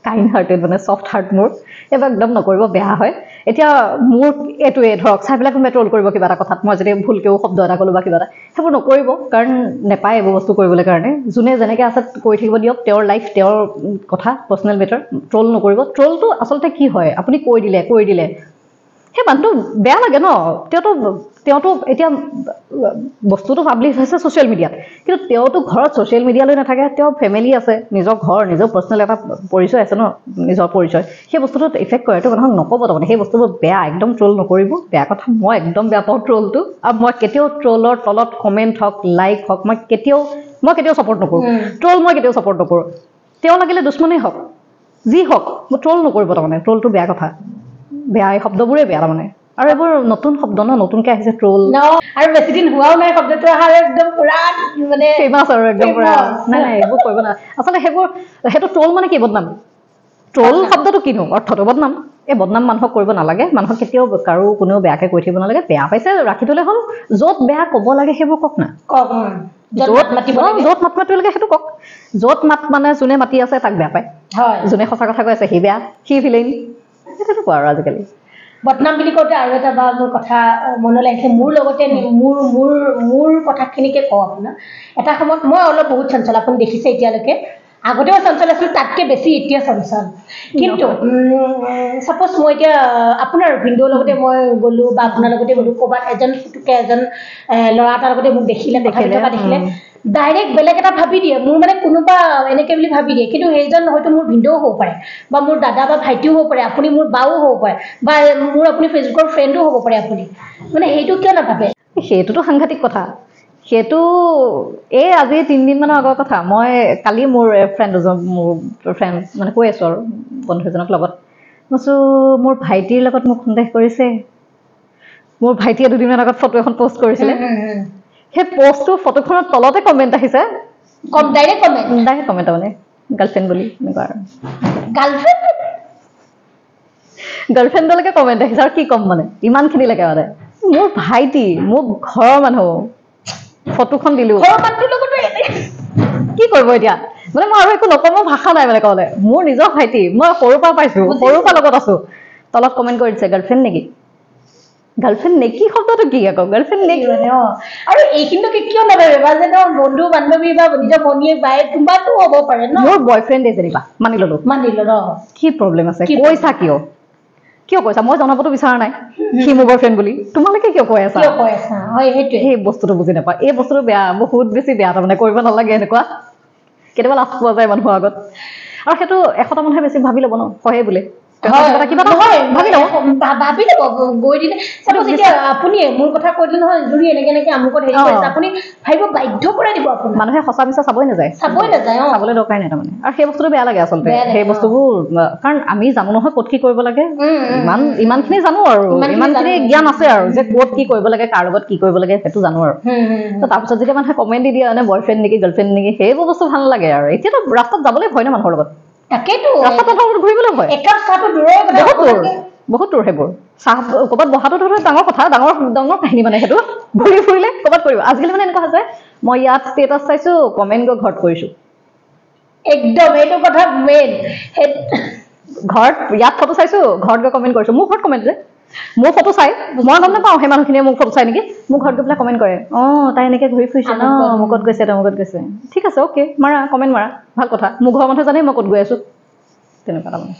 কাইণ্ড হাৰ্টেড মানে ছফ্ট হাৰ্ট মোৰ এইবোৰ একদম নকৰিব বেয়া হয় এতিয়া মোৰ এইটোৱে ধৰক চাই পেলাই কোনোবাই ট্ৰল কৰিব কিবা এটা কথাত মই যদি ভুলকেও শব্দ এটা ক'লোঁ বা কিবা এটা সেইবোৰ নকৰিব কাৰণ নেপায় এইবোৰ বস্তু কৰিবলৈ কাৰণে যোনে যেনেকৈ আছে কৰি থাকিব দিয়ক তেওঁৰ লাইফ তেওঁৰ কথা পাৰ্চনেল মেটাৰ ট্ৰল নকৰিব ট্ৰলটো আচলতে কি হয় আপুনি কৈ দিলে সেই মানুহটো বেয়া লাগে ন তেওঁতো এতিয়া বস্তুটো পাব্লিছ হৈছে ছ'চিয়েল মিডিয়াত কিন্তু তেওঁতো ঘৰত ছ'চিয়েল মিডিয়ালৈ নাথাকে তেওঁ ফেমিলি আছে নিজৰ ঘৰ নিজৰ পাৰ্চনেল এটা পৰিচয় আছে ন নিজৰ পৰিচয় সেই বস্তুটোত ইফেক্ট কৰে এইটো মানুহক নক'ব তাৰমানে সেই বস্তুবোৰ বেয়া একদম ট্ৰল নকৰিব বেয়া কথা মই একদম বেয়া পাওঁ ট্ৰলটো আৰু মই কেতিয়াও ট্ৰলৰ তলত কমেণ্ট হওক লাইক হওক মই কেতিয়াও ছাপৰ্ট নকৰোঁ ট্ৰল মই কেতিয়াও ছাপৰ্ট নকৰোঁ তেওঁ লাগিলে দুশ্মনেই হওক যি হওক মই ট্ৰল নকৰিব তাৰমানে ট্ৰলটো বেয়া কথা বেয়া এই শব্দবোৰে বেয়া তাৰমানে আৰু এইবোৰ নতুন শব্দ ন নতুনকৈ আহিছে ট্ৰল আৰু বেছি দিন হোৱাও নাই শব্দটো অহাৰ একদম পুৰা মানে ফেমাছ আৰু একদম পুৰা নাই এইবোৰ কৰিব না আচলতে সেইটো ট্ৰল মানে কি বদনাম ট্ৰল শব্দটো কিনো অৰ্থটো বদনাম এই বদনাম মানুহক কৰিব নালাগে মানুহক কেতিয়াও কাৰো কোনেও বেয়াকৈ কৈ থাকিব নালাগে বেয়া পাইছে ৰাখি থ'লে হ'ল য'ত বেয়া ক'ব লাগে সেইবোৰ কওক না য'ত মাত মাতিব লাগে সেইটো কওক য'ত মাত মানে যোনে মাতি আছে তাক বেয়া পায় যোনে সঁচা কথা কৈ আছে সি বেয়া সি ভিলেইন সেইটো কোৱা আৰু আজিকালি বদনাম বুলি কওঁতে আৰু এটা মোৰ কথা মনলৈ আহিছে মোৰ লগতে মোৰ কথাখিনিকে কওঁ আপোনাৰ এটা সময়ত মই অলপ বহুত চঞ্চল আপুনি দেখিছে এতিয়ালৈকে আগতেও চঞ্চল আছিল তাতকৈ বেছি এতিয়া চঞ্চল কিন্তু ছাপ'জ মই এতিয়া আপোনাৰ ভিডিঅ'ৰ লগতে মই গ'লোঁ বা আপোনাৰ লগতে গ'লোঁ ক'ৰবাত এজন ল'ৰা এটাৰ লগতে মোক দেখিলে ডাইৰেক্ট বেলেগ এটা ভাবি দিয়ে মোৰ মানে কোনোবা এনেকৈ বুলি ভাবি দিয়ে কিন্তু সেইজন হয়তো মোৰ ভিডিঅ'ও হ'ব পাৰে বা মোৰ দাদা বা ভাইটিও হ'ব পাৰে আপুনি মোৰ বাও হ'ব পাৰে বা মোৰ আপুনি ফেচবুকৰ ফ্ৰেণ্ডো হ'ব পাৰে আপুনি মানে সেইটো কিয় নাভাবে সেইটোতো সাংঘাতিক কথা সেইটো এই আজি 3 দিনমানৰ আগৰ কথা মই কালি মোৰ ফ্ৰেণ্ড মানে কৈ আছোঁ আৰু বন্ধু এজনৰ লগত কৈছোঁ মোৰ ভাইটিৰ লগত মোক সন্দেহ কৰিছে মোৰ ভাইটিয়ে 2 দিনমান আগত ফটো এখন পোষ্ট কৰিছিলে সেই পোষ্টটো ফটোখনৰ তলতে কমেণ্ট আহিছে ডাইৰেক্ট কমেণ্ট মানে গাৰ্লফ্ৰেণ্ড বুলি এনেকুৱা আৰু গাৰ্লফ্ৰেণ্ডলৈকে কমেণ্ট আহিছে আৰু কি ক'ম মানে ইমানখিনিলৈকে মানে মোৰ ভাইটি মোৰ ঘৰৰ মানুহ ফটোখন দিলোঁ কি কৰিব এতিয়া মানে মই আৰু একো নকওঁ মোৰ ভাষা নাই মানে ক'বলৈ মোৰ নিজৰ ভাইটি মই সৰুৰ পৰা পাইছোঁ সৰুৰ পৰা লগত আছোঁ তলত কমেণ্ট কৰি দিছে গাৰ্লফ্ৰেণ্ড নেকি শব্দটো কি আকৌ গাৰ্লফ্ৰেণ্ড নেকি আৰু এইখিনিকে কিয় নাভাবে বা যেন বন্ধু বান্ধৱী বা নিজৰ ভনীয়েক বায়েক কোনোবাটো হ'ব পাৰে ন মোৰ বয়ফ্ৰেণ্ডে যেনিবা মানি ল'লো ন কি প্ৰব্লেম আছে কৈছা কিয় কৈছা মই জনাবতো বিচৰা নাই সি মোৰ বয়ফ্ৰেণ্ড বুলি তোমালোকে কিয় কৈ আছা সেই বস্তুটো বুজি নাপায় এই বস্তুটো বেয়া বহুত বেছি বেয়া তাৰমানে কৰিব নালাগে এনেকুৱা কেতিয়াবা লাজ পোৱা যায় মানুহৰ আগত আৰু সেইটো 100টা মানুহে বেছি ভাবি ল'ব ন কয়ে বোলে মোৰ কথা কৈ দিলে নহয় জুৰি এনেকে আমুকত হেৰি কৰিছে আপুনি ভাবিব বাধ্য কৰাই দিব আপুনি মানুহে সঁচা মিছা চাবই নাযায় চাবলৈ দৰকাৰ নাই তাৰমানে আৰু সেই বস্তুটো বেয়া লাগে আচলতে সেই বস্তুবোৰ কাৰণ আমি জানো নহয় ক'ত কি কৰিব লাগে ইমানখিনি জানো আৰু ইমানখিনি জ্ঞান আছে আৰু যে ক'ত কি কৰিব লাগে কাৰ লগত কি কৰিব লাগে সেইটো জানো আৰু তাৰপিছত যেতিয়া মানুহে কমেণ্ট দি দিয়ে মানে বয়ফ্ৰেণ্ড নেকি গাৰ্লফ্ৰেণ্ড নেকি সেইবোৰ বস্তু ভাল নালাগে আৰু এতিয়াতো ৰাস্তাত যাবলৈ ভয় ন মানুহৰ লগত ঘূৰিবলৈ ভয় বহুত দূৰ সেইবোৰ চাহ ক'ৰবাত বহাটো ধৰ ডাঙৰ কথা ডাঙৰ কাহিনী মানে সেইটো ঘূৰি ফুৰিলে ক'ৰবাত কৰিব আজিকালি মানে এনেকুৱা হৈছে মই ইয়াত ষ্টেটাছ চাইছোঁ কমেণ্ট গৈ ঘৰত কৰিছোঁ একদম এইটো কথা মেইন ঘৰত ইয়াত ফটো চাইছোঁ ঘৰত গৈ কমেণ্ট কৰিছোঁ মোৰ ঘৰত কমেণ্ট যে মোৰ ফটো চাই মই গম নাপাওঁ সেই মানুহখিনিয়ে মোক ফটো চাই নেকি মোক ঘৰত গৈ পেলাই কমেণ্ট কৰে তাই এনেকৈ ঘূৰি ফুৰিছে ন মুকত গৈছে তমুকত গৈছে ঠিক আছে অ'কে মাৰা কমেণ্ট মাৰা ভাল কথা মোৰ ঘৰৰ মানুহে জানে মই ক'ত গৈ আছোঁ তেনেকুৱা তাৰমানে